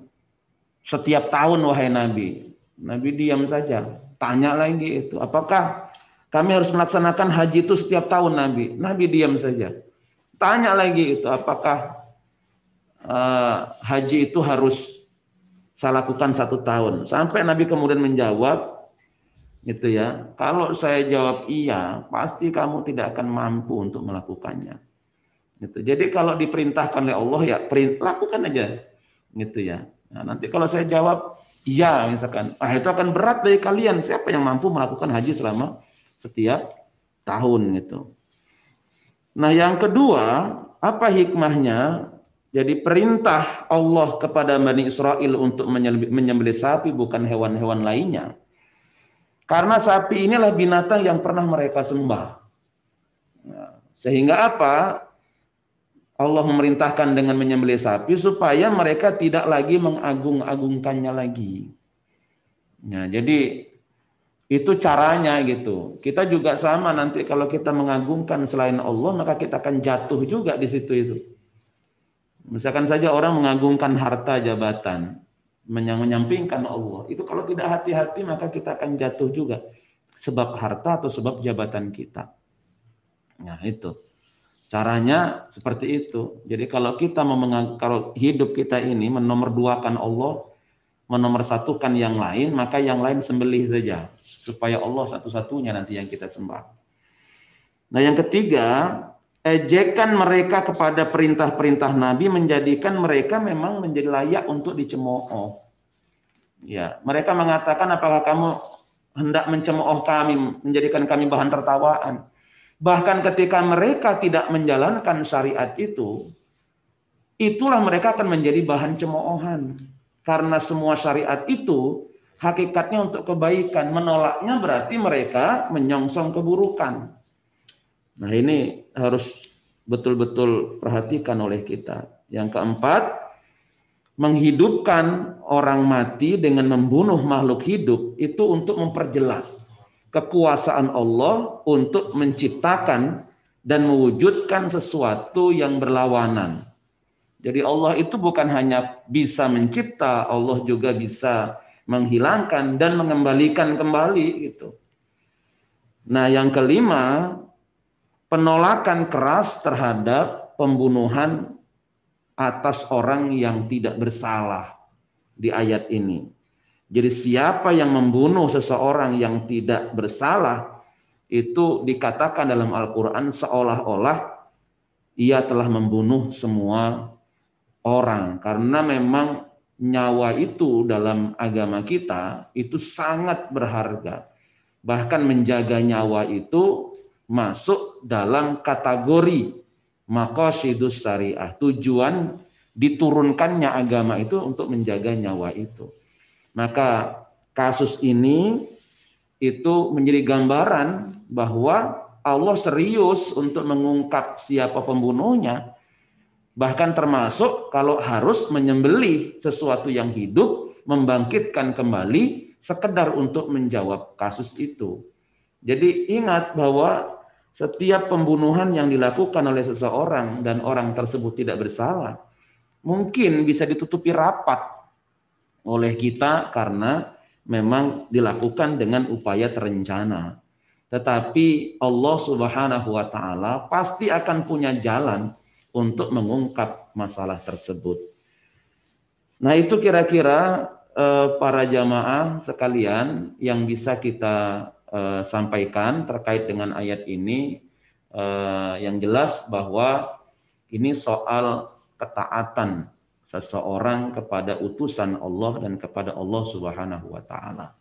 setiap tahun wahai Nabi. Nabi diam saja. Tanya lagi itu, apakah kami harus melaksanakan haji itu setiap tahun Nabi? Nabi diam saja. Tanya lagi itu, apakah haji itu harus saya lakukan 1 tahun? Sampai Nabi kemudian menjawab, gitu ya. Kalau saya jawab iya, pasti kamu tidak akan mampu untuk melakukannya. Gitu. Jadi kalau diperintahkan oleh Allah ya lakukan aja, gitu ya. Nah, nanti kalau saya jawab iya misalkan, itu akan berat bagi kalian. Siapa yang mampu melakukan haji selama setiap tahun gitu. Nah, yang kedua, apa hikmahnya? Jadi perintah Allah kepada Bani Israel untuk menyembelih sapi bukan hewan-hewan lainnya. Karena sapi inilah binatang yang pernah mereka sembah. Nah, sehingga apa? Allah memerintahkan dengan menyembelih sapi supaya mereka tidak lagi mengagung-agungkannya lagi. Nah, jadi itu caranya gitu. Kita juga sama, nanti kalau kita mengagungkan selain Allah, maka kita akan jatuh juga di situ itu. Misalkan saja orang mengagungkan harta jabatan, menyampingkan Allah. Itu kalau tidak hati-hati maka kita akan jatuh juga. Sebab harta atau sebab jabatan kita. Nah itu. Caranya seperti itu. Jadi kalau kita kalau hidup kita ini menomorduakan Allah, menomorsatukan yang lain, maka yang lain sembelih saja. Supaya Allah satu-satunya nanti yang kita sembah. Nah yang ketiga, ejekan mereka kepada perintah-perintah Nabi menjadikan mereka memang menjadi layak untuk dicemooh. Ya, mereka mengatakan apakah kamu hendak mencemooh kami, menjadikan kami bahan tertawaan. Bahkan ketika mereka tidak menjalankan syariat itu, itulah mereka akan menjadi bahan cemoohan. Karena semua syariat itu hakikatnya untuk kebaikan, menolaknya berarti mereka menyongsong keburukan. Nah ini harus betul-betul perhatikan oleh kita. Yang keempat, menghidupkan orang mati dengan membunuh makhluk hidup itu untuk memperjelas kekuasaan Allah untuk menciptakan dan mewujudkan sesuatu yang berlawanan. Jadi Allah itu bukan hanya bisa mencipta, Allah juga bisa menghilangkan dan mengembalikan kembali gitu. Nah, yang kelima, penolakan keras terhadap pembunuhan atas orang yang tidak bersalah di ayat ini. Jadi siapa yang membunuh seseorang yang tidak bersalah itu dikatakan dalam Al-Quran seolah-olah ia telah membunuh semua orang, karena memang nyawa itu dalam agama kita itu sangat berharga. Bahkan menjaga nyawa itu masuk dalam kategori maqasidus syariah. Tujuan diturunkannya agama itu untuk menjaga nyawa itu. Maka kasus ini itu menjadi gambaran bahwa Allah serius untuk mengungkap siapa pembunuhnya. Bahkan termasuk kalau harus menyembelih sesuatu yang hidup, membangkitkan kembali, sekedar untuk menjawab kasus itu. Jadi ingat bahwa setiap pembunuhan yang dilakukan oleh seseorang dan orang tersebut tidak bersalah, mungkin bisa ditutupi rapat oleh kita karena memang dilakukan dengan upaya terencana. Tetapi Allah Subhanahu wa taala pasti akan punya jalan untuk mengungkap masalah tersebut. Nah, itu kira-kira para jamaah sekalian yang bisa kita sampaikan terkait dengan ayat ini. Yang jelas bahwa ini soal ketaatan seseorang kepada utusan Allah dan kepada Allah Subhanahu wa taala.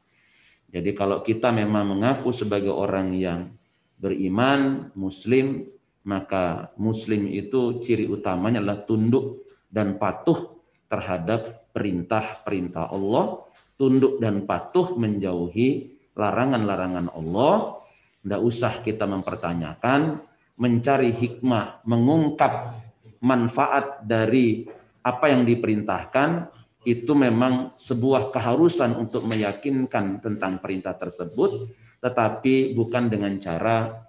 Jadi kalau kita memang mengaku sebagai orang yang beriman, muslim, maka muslim itu ciri utamanya adalah tunduk dan patuh terhadap perintah-perintah Allah, tunduk dan patuh menjauhi larangan-larangan Allah. Tidak usah kita mempertanyakan, mencari hikmah, mengungkap manfaat dari apa yang diperintahkan, itu memang sebuah keharusan untuk meyakinkan tentang perintah tersebut, tetapi bukan dengan cara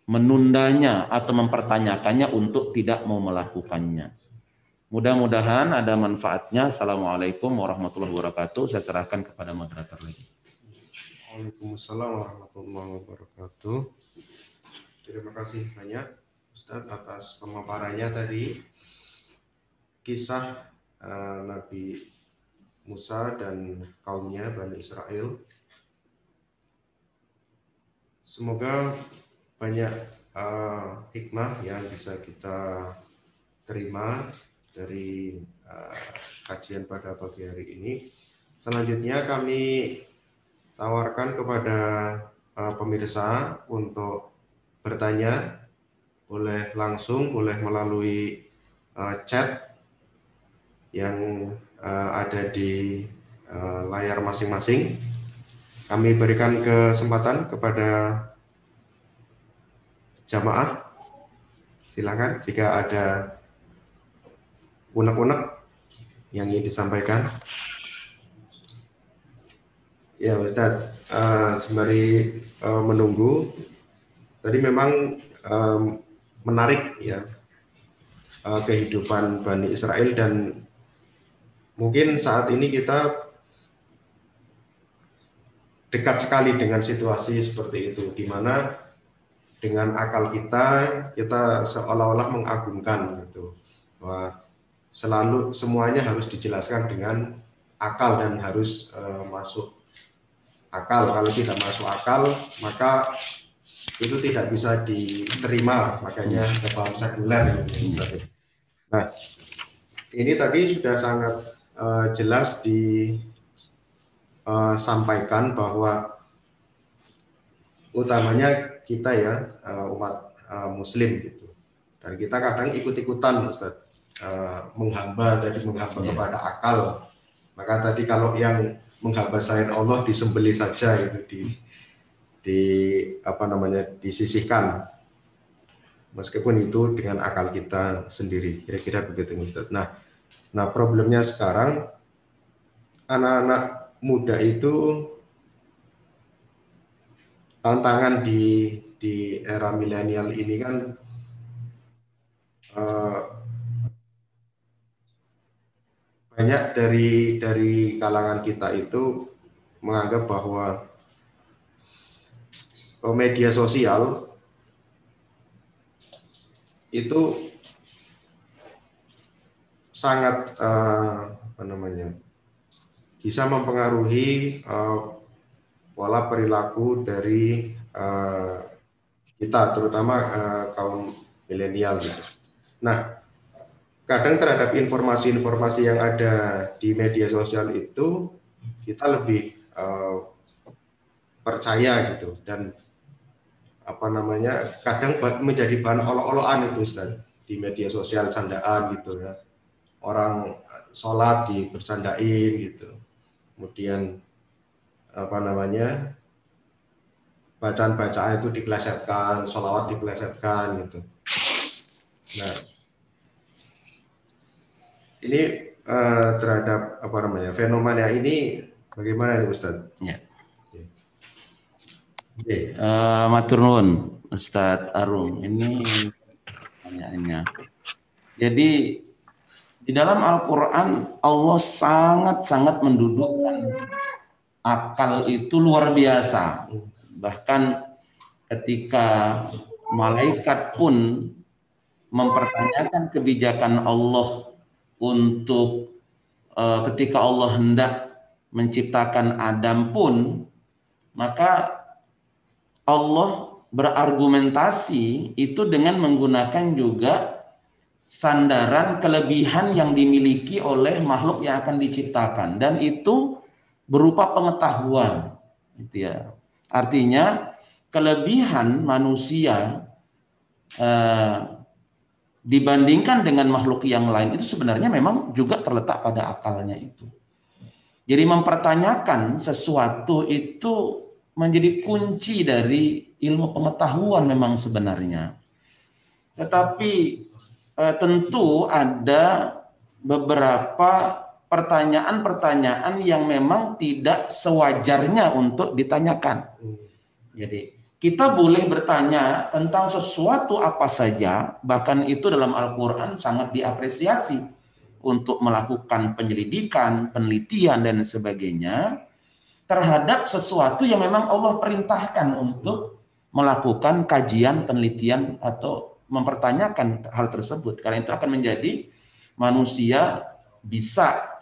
menundanya atau mempertanyakannya untuk tidak mau melakukannya. Mudah-mudahan ada manfaatnya. Assalamualaikum warahmatullahi wabarakatuh. Saya serahkan kepada moderator lagi. Waalaikumsalam warahmatullahi wabarakatuh. Terima kasih banyak Ustadz atas pemaparannya tadi. Kisah Nabi Musa dan kaumnya Bani Israel. Semoga banyak hikmah yang bisa kita terima dari kajian pada pagi hari ini. Selanjutnya kami tawarkan kepada pemirsa untuk bertanya, boleh langsung, boleh melalui chat yang ada di layar masing-masing. Kami berikan kesempatan kepada jamaah. Silakan jika ada unek-unek yang ingin disampaikan. Ya Ustadz, sembari menunggu, tadi memang menarik ya kehidupan Bani Israel, dan mungkin saat ini kita dekat sekali dengan situasi seperti itu, di mana dengan akal kita seolah-olah mengagungkan gitu, bahwa selalu semuanya harus dijelaskan dengan akal dan harus masuk akal. Kalau tidak masuk akal, maka itu tidak bisa diterima, makanya kebal sekuler. Nah, ini tadi sudah sangat jelas disampaikan bahwa utamanya kita ya umat Muslim gitu, dan kita kadang ikut-ikutan Ustaz, menghamba kepada akal. Maka tadi kalau yang menghamba selain Allah disembelih saja itu disisihkan, meskipun itu dengan akal kita sendiri, kira-kira begitu Ustaz. Nah problemnya sekarang anak-anak muda itu, tantangan di era milenial ini kan banyak dari kalangan kita itu menganggap bahwa media sosial itu sangat bisa mempengaruhi pola perilaku dari kita, terutama kaum milenial gitu. Nah, kadang terhadap informasi-informasi yang ada di media sosial itu kita lebih percaya gitu, dan kadang menjadi bahan olok-olokan itu Ustaz, di media sosial, candaan gitu ya. Orang sholat dibercandain gitu, kemudian bacaan-bacaan itu dipelesetkan, sholawat dipelesetkan gitu. Nah, ini terhadap fenomena ini bagaimana nih Ustaz? Ya. Matur nuwun Ustadz Arum, ini pertanyaannya. Jadi di dalam Al-Quran Allah sangat-sangat mendudukkan akal itu luar biasa. Bahkan ketika malaikat pun mempertanyakan kebijakan Allah untuk ketika Allah hendak menciptakan Adam pun, maka Allah berargumentasi itu dengan menggunakan juga sandaran kelebihan yang dimiliki oleh makhluk yang akan diciptakan, dan itu berupa pengetahuan, gitu ya. Artinya kelebihan manusia dibandingkan dengan makhluk yang lain itu sebenarnya memang juga terletak pada akalnya itu. Jadi mempertanyakan sesuatu itu menjadi kunci dari ilmu pengetahuan memang sebenarnya. Tetapi tentu ada beberapa pertanyaan-pertanyaan yang memang tidak sewajarnya untuk ditanyakan. Jadi kita boleh bertanya tentang sesuatu apa saja, bahkan itu dalam Al-Quran sangat diapresiasi untuk melakukan penyelidikan, penelitian, dan sebagainya terhadap sesuatu yang memang Allah perintahkan untuk melakukan kajian, penelitian, atau mempertanyakan hal tersebut. Karena itu akan menjadi manusia bisa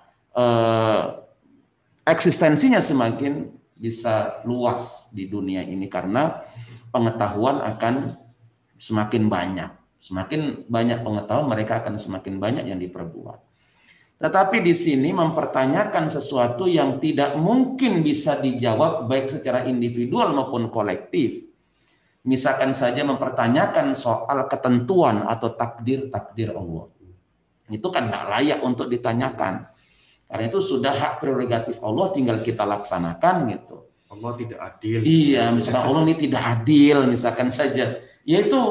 eksistensinya semakin bisa luas di dunia ini karena pengetahuan akan semakin banyak. Semakin banyak pengetahuan, mereka akan semakin banyak yang diperbuat. Tetapi di sini mempertanyakan sesuatu yang tidak mungkin bisa dijawab baik secara individual maupun kolektif. Misalkan saja mempertanyakan soal ketentuan atau takdir Allah. Itu kan tidak layak untuk ditanyakan. Karena itu sudah hak prerogatif Allah, tinggal kita laksanakan gitu. Allah tidak adil. Iya, misalkan Allah ini tidak adil, misalkan saja. Ya itu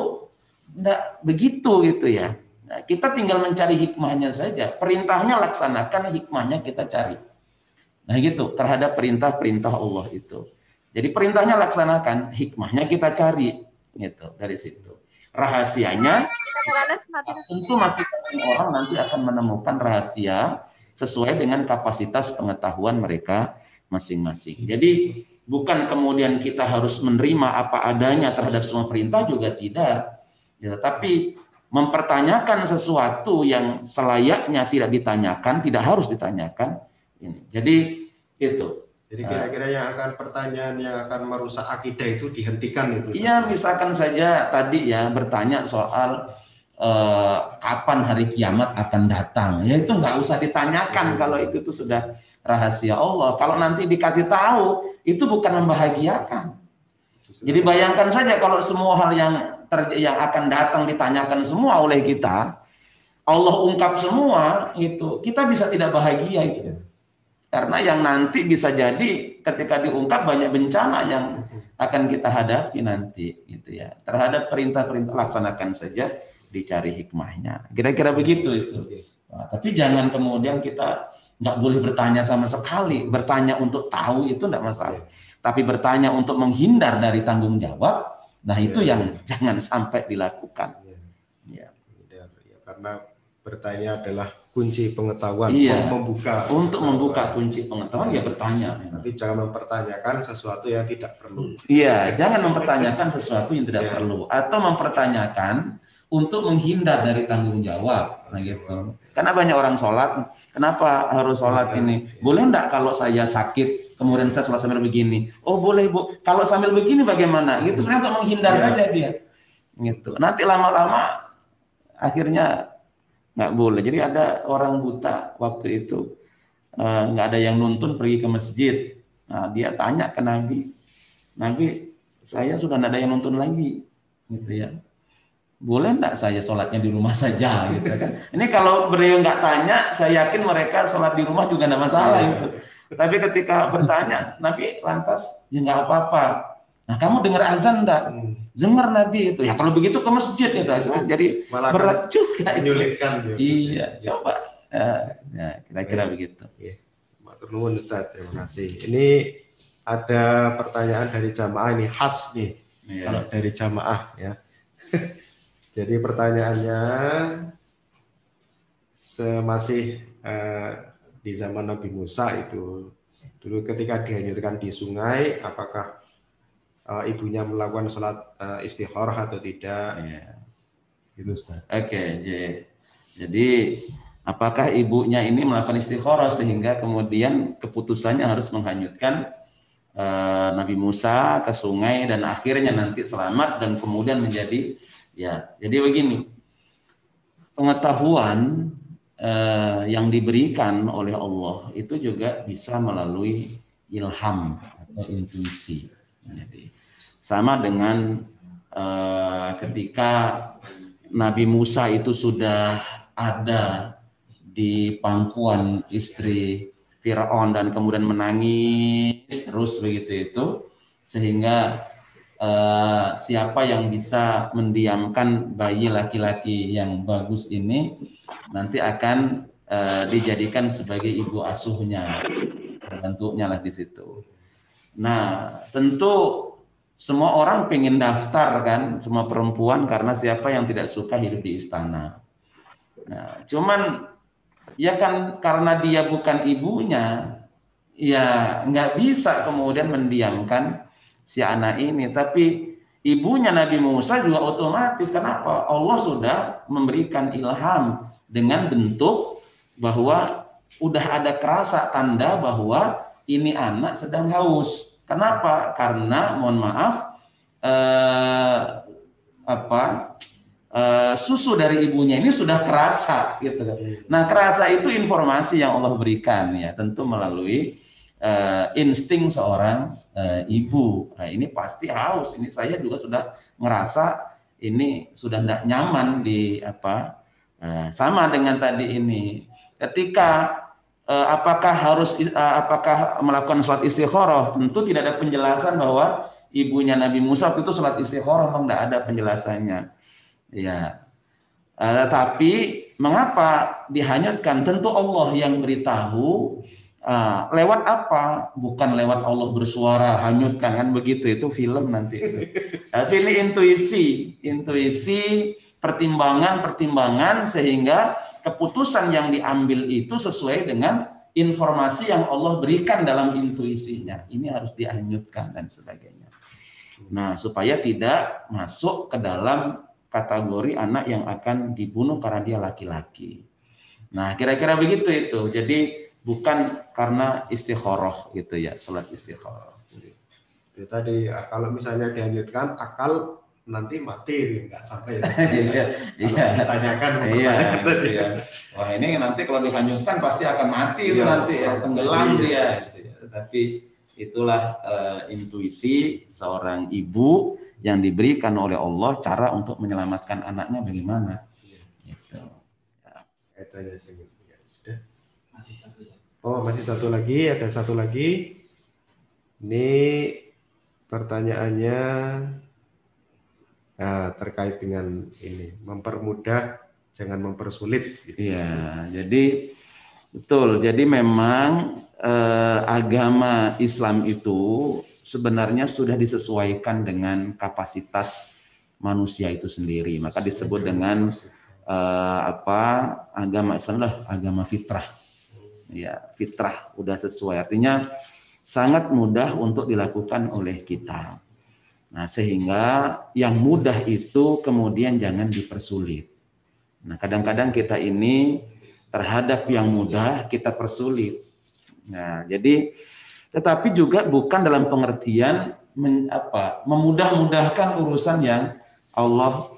tidak begitu gitu ya. Nah, kita tinggal mencari hikmahnya saja. Perintahnya laksanakan, hikmahnya kita cari. Nah gitu, terhadap perintah-perintah Allah itu. Jadi perintahnya laksanakan, hikmahnya kita cari. Gitu, dari situ. Rahasianya, tentu masing-masing orang nanti akan menemukan rahasia sesuai dengan kapasitas pengetahuan mereka masing-masing. Jadi bukan kemudian kita harus menerima apa adanya terhadap semua perintah, juga tidak. Ya, tapi mempertanyakan sesuatu yang selayaknya tidak ditanyakan, tidak harus ditanyakan. Jadi itu. Jadi kira-kira yang akan pertanyaan yang akan merusak akidah itu dihentikan itu. Iya, misalkan saja tadi ya bertanya soal kapan hari kiamat akan datang, ya itu nggak usah ditanyakan kalau itu tuh sudah rahasia Allah. Kalau nanti dikasih tahu, itu bukan membahagiakan. Jadi bayangkan saja kalau semua hal yang akan datang ditanyakan semua oleh kita, Allah ungkap semua, itu kita bisa tidak bahagia itu. Karena yang nanti bisa jadi ketika diungkap banyak bencana yang akan kita hadapi nanti, gitu ya. Terhadap perintah-perintah laksanakan saja, dicari hikmahnya. Kira-kira begitu itu. Nah, tapi jangan kemudian kita nggak boleh bertanya sama sekali. Bertanya untuk tahu itu nggak masalah. Tapi bertanya untuk menghindar dari tanggung jawab, nah itu yang jangan sampai dilakukan. Ya. Karena bertanya adalah kunci pengetahuan. Untuk membuka kunci pengetahuan ya bertanya. Tapi jangan mempertanyakan sesuatu yang tidak perlu. Iya, jangan mempertanyakan sesuatu yang tidak perlu, atau mempertanyakan untuk menghindar dari tanggung jawab. Nah gitu. Karena banyak orang sholat, kenapa harus sholat ini? Boleh enggak kalau saya sakit, kemudian saya sholat sambil begini? Oh boleh Bu, kalau sambil begini bagaimana? Gitu sebenarnya untuk menghindar saja dia. Gitu. Nanti lama-lama akhirnya nggak boleh. Jadi ada orang buta waktu itu, nggak ada yang nuntun, pergi ke masjid. Nah, dia tanya ke Nabi, Nabi, saya sudah nggak ada yang nuntun lagi, gitu ya. Boleh nggak saya sholatnya di rumah saja, gitu kan? Ini kalau beliau nggak tanya, saya yakin mereka sholat di rumah juga nggak masalah itu. Tapi ketika bertanya, Nabi lantas ya nggak apa-apa. Nah, kamu dengar azan enggak? Dengar Nabi itu. Ya kalau begitu ke masjid itu aja. Jadi malah berat juga menyulitkan. Iya, coba. Ya, kira-kira begitu. Matur nuwun Ustaz, terima kasih. Ini ada pertanyaan dari jamaah, ini khas nih. Kalau dari jamaah ya. Jadi pertanyaannya, masih di zaman Nabi Musa itu, dulu ketika dihanyutkan di sungai, apakah ibunya melakukan sholat istikharah atau tidak? Ya. Gitu Ustaz. Oke, jadi Apakah ibunya ini melakukan istikharah sehingga kemudian keputusannya harus menghanyutkan Nabi Musa ke sungai dan akhirnya nanti selamat dan kemudian menjadi ya. Jadi begini, pengetahuan yang diberikan oleh Allah itu juga bisa melalui ilham atau intuisi. Jadi sama dengan ketika Nabi Musa itu sudah ada di pangkuan istri Firaun dan kemudian menangis terus begitu itu, sehingga siapa yang bisa mendiamkan bayi laki-laki yang bagus ini nanti akan dijadikan sebagai ibu asuhnya, bentuknya lah di situ. Nah, tentu semua orang pengen daftar kan, semua perempuan, karena siapa yang tidak suka hidup di istana. Nah, cuman ya kan karena dia bukan ibunya, ya nggak bisa kemudian mendiamkan si anak ini. Tapi ibunya Nabi Musa juga otomatis, kenapa? Allah sudah memberikan ilham dengan bentuk bahwa udah ada kerasa tanda bahwa ini anak sedang haus. Kenapa? Karena mohon maaf susu dari ibunya ini sudah kerasa gitu kan. Nah, kerasa itu informasi yang Allah berikan ya, tentu melalui insting seorang ibu. Nah, ini pasti haus. Ini saya juga sudah ngerasa ini sudah tidak nyaman di sama dengan tadi ini. Ketika apakah melakukan sholat istikharah, tentu tidak ada penjelasan bahwa ibunya Nabi Musa itu sholat istikharah, memang tidak ada penjelasannya. Ya, tapi mengapa dihanyutkan? Tentu Allah yang beritahu. Lewat apa? Bukan lewat Allah bersuara hanyutkan kan begitu, itu film nanti. Tapi ini intuisi, pertimbangan sehingga keputusan yang diambil itu sesuai dengan informasi yang Allah berikan dalam intuisinya. Ini harus dihanyutkan dan sebagainya. Nah, supaya tidak masuk ke dalam kategori anak yang akan dibunuh karena dia laki-laki. Nah, kira-kira begitu itu. Jadi bukan karena istikharah gitu ya, salat istikharah. Itu tadi kalau misalnya dihanyutkan akal nanti mati, nggak sampai. Iya. Ditanyakan. Iya. Wah, ini nanti kalau dihanyutkan pasti akan mati itu nanti ya, tenggelam dia. Tapi itulah intuisi seorang ibu yang diberikan oleh Allah, cara untuk menyelamatkan anaknya bagaimana. Gitu. Oh, masih satu lagi, ada satu lagi. Ini pertanyaannya terkait dengan ini, mempermudah, jangan mempersulit. Iya, jadi betul. Jadi memang agama Islam itu sebenarnya sudah disesuaikan dengan kapasitas manusia itu sendiri. Maka disebut dengan agama Islam adalah agama fitrah. Ya, fitrah udah sesuai. Artinya sangat mudah untuk dilakukan oleh kita. Nah, sehingga yang mudah itu kemudian jangan dipersulit. Nah, kadang-kadang kita ini terhadap yang mudah kita persulit. Nah, jadi tetapi juga bukan dalam pengertian memudah-mudahkan urusan yang Allah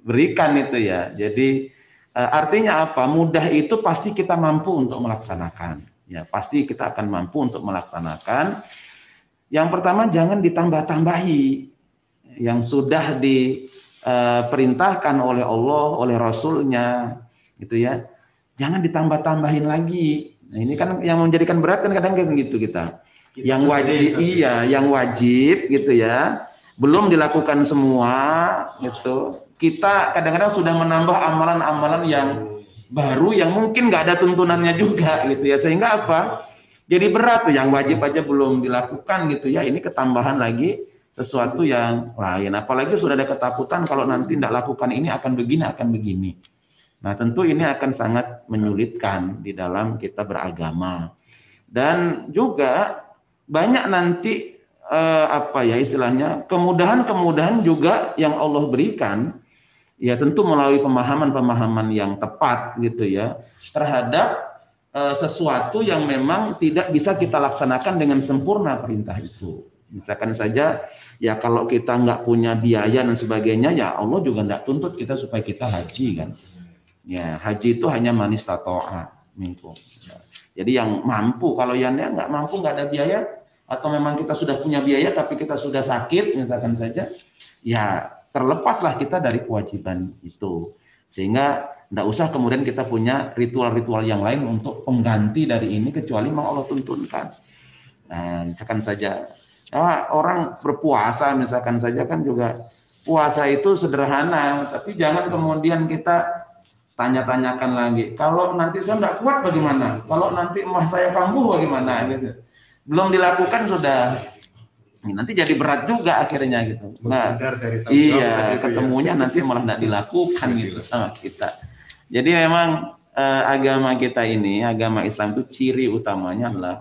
berikan itu ya. Jadi artinya apa? Mudah itu pasti kita mampu untuk melaksanakan. Ya, pasti kita akan mampu untuk melaksanakan. Yang pertama, jangan ditambah-tambahi yang sudah diperintahkan oleh Allah, oleh Rasulnya, gitu ya. Jangan ditambah-tambahin lagi. Nah, ini kan yang menjadikan berat kan kadang kayak gitu kita. Yang wajib, yang wajib gitu ya, belum dilakukan semua gitu. Kita kadang-kadang sudah menambah amalan-amalan yang baru yang mungkin nggak ada tuntunannya juga gitu ya, sehingga apa? Jadi berat tuh, yang wajib aja belum dilakukan gitu ya, ini ketambahan lagi sesuatu yang lain. Apalagi sudah ada ketakutan kalau nanti tidak lakukan ini akan begini. Nah, tentu ini akan sangat menyulitkan di dalam kita beragama. Dan juga banyak nanti istilahnya kemudahan-kemudahan juga yang Allah berikan Ya tentu melalui pemahaman-pemahaman yang tepat gitu ya terhadap sesuatu yang memang tidak bisa kita laksanakan dengan sempurna perintah itu. Misalkan saja ya kalau kita nggak punya biaya dan sebagainya ya Allah juga nggak tuntut kita supaya kita haji kan. Ya haji itu hanya man istata'a minkum. Jadi yang mampu, kalau yang nggak mampu nggak ada biaya atau memang kita sudah punya biaya tapi kita sudah sakit misalkan saja, ya terlepaslah kita dari kewajiban itu. Sehingga tidak usah kemudian kita punya ritual-ritual yang lain untuk pengganti dari ini kecuali memang Allah tuntunkan. Nah, misalkan saja orang berpuasa misalkan saja kan juga puasa itu sederhana, tapi jangan kemudian kita tanya-tanyakan lagi. Kalau nanti saya tidak kuat bagaimana? Kalau nanti emas saya kambuh bagaimana? Gitu. Belum dilakukan sudah. Nanti jadi berat juga akhirnya gitu. Nah, iya ketemunya nanti malah tidak dilakukan gitu sama kita. Jadi memang agama kita ini, agama Islam itu ciri utamanya adalah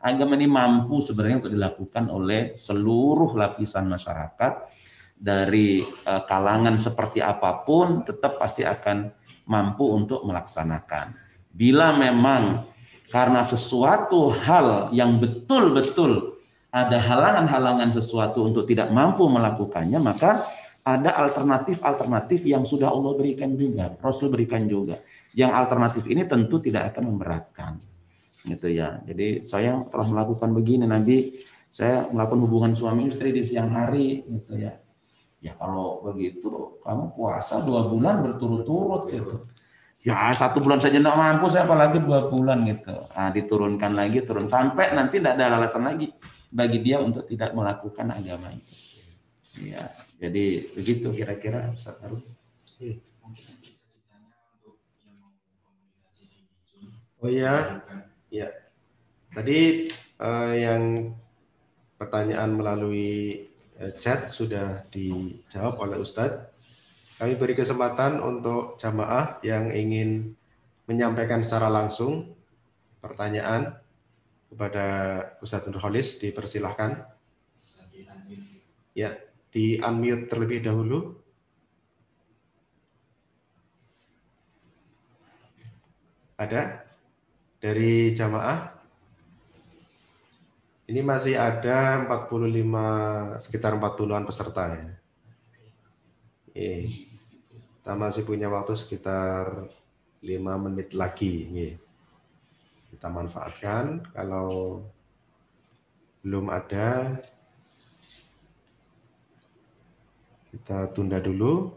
agama ini mampu sebenarnya untuk dilakukan oleh seluruh lapisan masyarakat dari kalangan seperti apapun tetap pasti akan mampu untuk melaksanakan. Bila memang karena sesuatu hal yang betul-betul ada halangan-halangan sesuatu untuk tidak mampu melakukannya, maka ada alternatif-alternatif yang sudah Allah berikan juga, Rasul berikan juga. Yang alternatif ini tentu tidak akan memberatkan. Gitu ya. Jadi saya telah melakukan begini, Nabi, saya melakukan hubungan suami istri di siang hari gitu ya. Ya kalau begitu kamu puasa 2 bulan berturut-turut gitu. Ya 1 bulan saja tidak mampu, saya apalagi 2 bulan gitu. Nah, diturunkan lagi, turun sampai nanti tidak ada alasan lagi bagi dia untuk tidak melakukan agama itu. Ya, jadi begitu kira-kira Ustaz Harun. Oh iya, ya. Tadi yang pertanyaan melalui chat sudah dijawab oleh Ustadz. Kami beri kesempatan untuk jamaah yang ingin menyampaikan secara langsung pertanyaan kepada Ustadz Nurholis, dipersilahkan. Ya, di unmute terlebih dahulu. Ada dari jamaah? Ini masih ada 45, sekitar 40-an peserta ya. Kita masih punya waktu sekitar 5 menit lagi. Kita manfaatkan. Kalau belum ada, kita tunda dulu.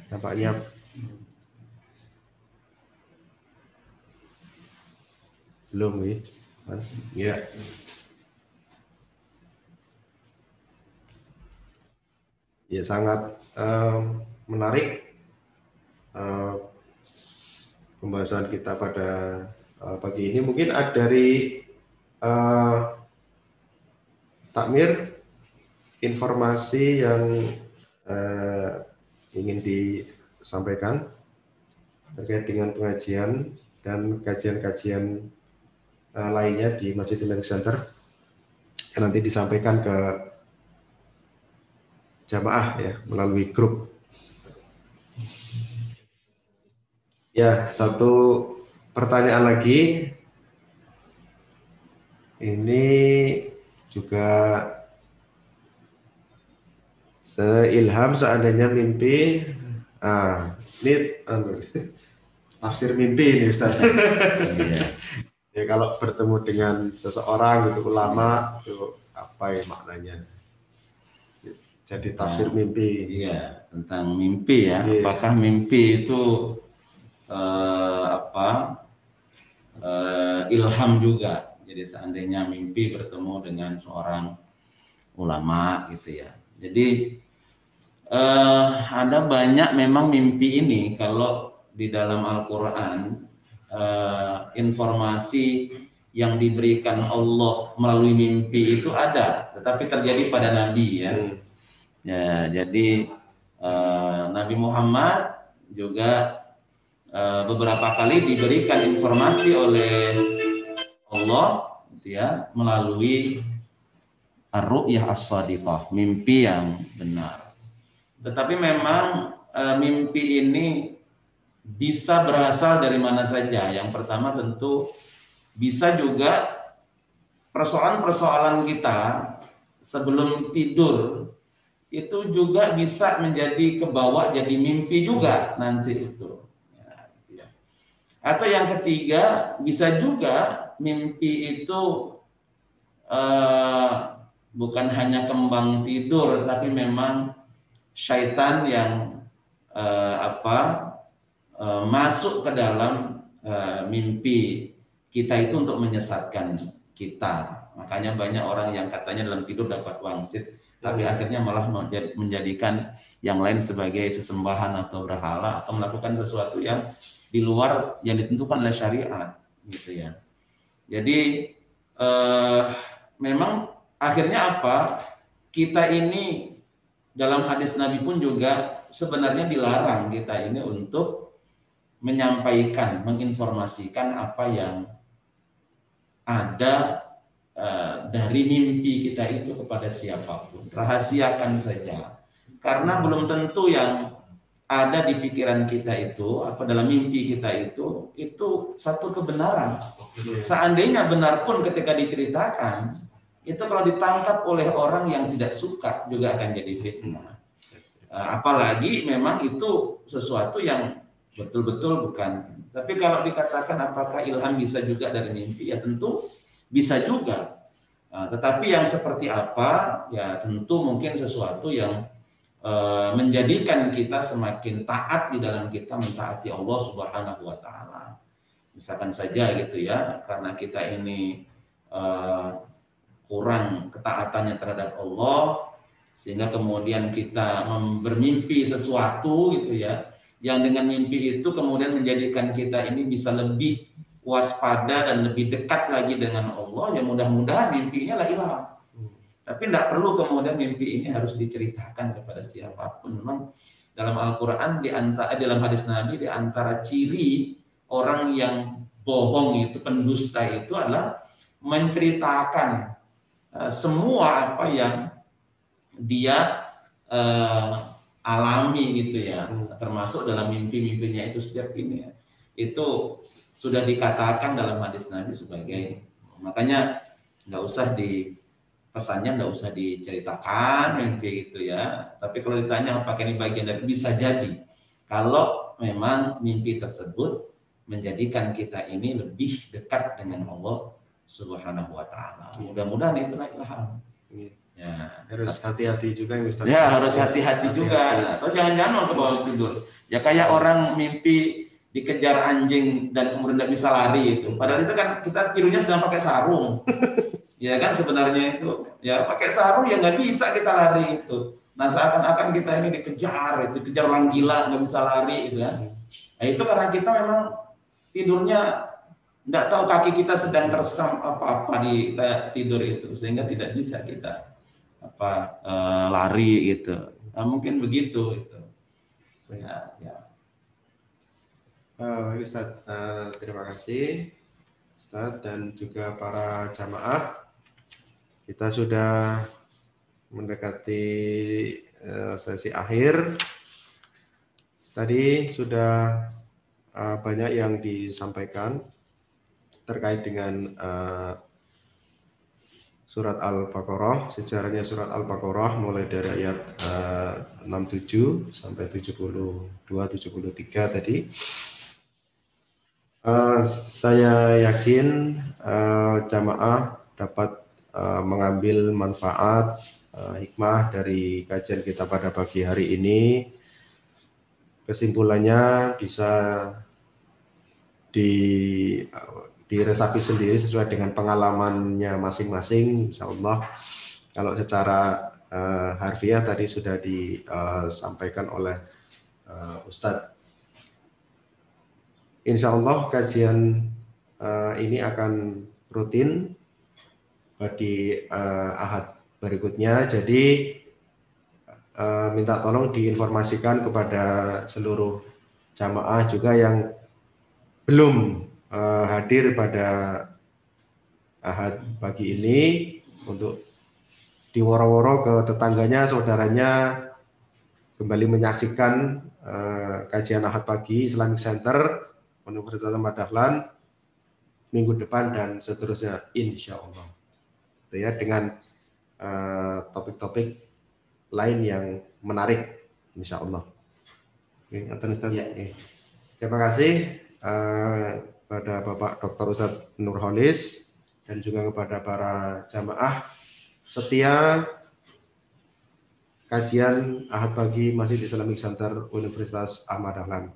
Nampaknya belum nih, Mas. Ya. Ya sangat menarik pembahasan kita pada pagi ini. Mungkin ada dari Takmir informasi yang ingin disampaikan terkait dengan pengajian dan kajian-kajian lainnya di Masjid Learning Center yang nanti disampaikan ke jamaah ya melalui grup. Ya, satu pertanyaan lagi. Ini juga seilham seandainya mimpi. Ini tafsir mimpi ini Ustaz. Ya, kalau bertemu dengan seseorang gitu ulama itu apa ya maknanya? Jadi tafsir mimpi. Iya, tentang mimpi ya. Apakah mimpi itu ilham juga? Jadi seandainya mimpi bertemu dengan seorang ulama gitu ya. Jadi ada banyak memang mimpi ini kalau di dalam Al-Quran informasi yang diberikan Allah melalui mimpi itu ada, tetapi terjadi pada Nabi ya. Ya, jadi Nabi Muhammad juga beberapa kali diberikan informasi oleh Allah, gitu ya, melalui ar-ru'yah as-shadiqah, mimpi yang benar. Tetapi memang mimpi ini bisa berasal dari mana saja. Yang pertama tentu bisa juga persoalan-persoalan kita sebelum tidur itu juga bisa menjadi kebawa jadi mimpi juga nanti itu. Ya, gitu ya. Atau yang ketiga bisa juga mimpi itu eh, bukan hanya kembang tidur, tapi memang syaitan yang masuk ke dalam mimpi kita itu untuk menyesatkan kita. Makanya banyak orang yang katanya dalam tidur dapat wangsit, tapi akhirnya malah menjadikan yang lain sebagai sesembahan atau berhala, atau melakukan sesuatu yang di luar yang ditentukan oleh syariat, gitu ya. Jadi memang akhirnya apa? Kita ini dalam hadis Nabi pun juga sebenarnya dilarang kita ini untuk menyampaikan, menginformasikan apa yang ada dari mimpi kita itu kepada siapapun. Rahasiakan saja. Karena belum tentu yang ada di pikiran kita itu, apa dalam mimpi kita itu satu kebenaran. Seandainya benar pun ketika diceritakan, itu kalau ditangkap oleh orang yang tidak suka juga akan jadi fitnah. Apalagi memang itu sesuatu yang betul-betul bukan. Tapi kalau dikatakan apakah ilham bisa juga dari mimpi, ya tentu bisa juga. Tetapi yang seperti apa, ya tentu mungkin sesuatu yang menjadikan kita semakin taat di dalam kita mentaati Allah Subhanahu wa taala. Misalkan saja gitu ya, karena kita ini kurang ketaatannya terhadap Allah, sehingga kemudian kita bermimpi sesuatu gitu ya, yang dengan mimpi itu kemudian menjadikan kita ini bisa lebih waspada dan lebih dekat lagi dengan Allah. Ya mudah-mudahan mimpinya lah ilham. Tapi tidak perlu kemudian mimpi ini harus diceritakan kepada siapapun. Memang dalam Al-Quran dalam hadis Nabi, di antara ciri orang yang bohong itu, pendusta itu adalah menceritakan semua apa yang dia alami gitu ya, termasuk dalam mimpi-mimpinya itu setiap ini ya. Itu sudah dikatakan dalam hadis Nabi sebagai, makanya nggak usah pesannya nggak usah diceritakan mimpi itu ya. Tapi kalau ditanya apakah ini bagian dari, bisa jadi kalau memang mimpi tersebut menjadikan kita ini lebih dekat dengan Allah Subhanahu wa taala. Mudah-mudahan itulah ilham. Ya, harus hati-hati juga Ustaz. Ya, harus hati-hati juga. Atau jangan-jangan waktu bangun tidur. Ya kayak orang mimpi dikejar anjing dan kemudian tidak bisa lari itu. Padahal itu kan kita tidurnya sedang pakai sarung. Ya kan sebenarnya itu ya pakai sarung ya nggak bisa kita lari itu. Nah seakan-akan kita ini dikejar orang gila nggak bisa lari itu ya. Nah itu karena kita memang tidurnya nggak tahu kaki kita sedang tersam apa-apa di tidur itu, sehingga tidak bisa kita lari gitu. Nah, mungkin begitu itu. Ya. Ustaz, terima kasih Ustaz dan juga para jamaah. Kita sudah mendekati sesi akhir. Tadi sudah banyak yang disampaikan terkait dengan surat Al-Baqarah, sejarahnya surat Al-Baqarah mulai dari ayat 67 sampai 72-73 tadi. Saya yakin jamaah dapat mengambil manfaat hikmah dari kajian kita pada pagi hari ini. Kesimpulannya bisa diresapi sendiri sesuai dengan pengalamannya masing-masing, insya Allah. Kalau secara harfiah tadi sudah disampaikan oleh Ustadz. Insya Allah kajian ini akan rutin di ahad berikutnya. Jadi minta tolong diinformasikan kepada seluruh jamaah juga yang belum hadir pada ahad pagi ini untuk diworo-woro ke tetangganya, saudaranya, kembali menyaksikan kajian Ahad pagi Islamic Center Universitas Ahmad Dahlan minggu depan dan seterusnya, insya Allah. Itu ya, dengan topik-topik lain yang menarik, insya Allah. Oke, Ustaz. Ya. Terima kasih pada Bapak Dr. Ustadz Nurholis dan juga kepada para jamaah setia kajian Ahad pagi Masjid Islamic Center Universitas Ahmad Dahlan.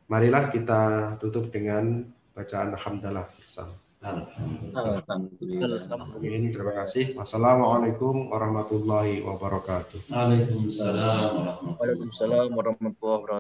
Marilah kita tutup dengan bacaan hamdalah bersama. Alhamdulillah. Amin. Terima kasih. Wassalamualaikum warahmatullahi wabarakatuh. Waalaikumsalam warahmatullahi wabarakatuh. Waalaikumsalam warahmatullahi wabarakatuh.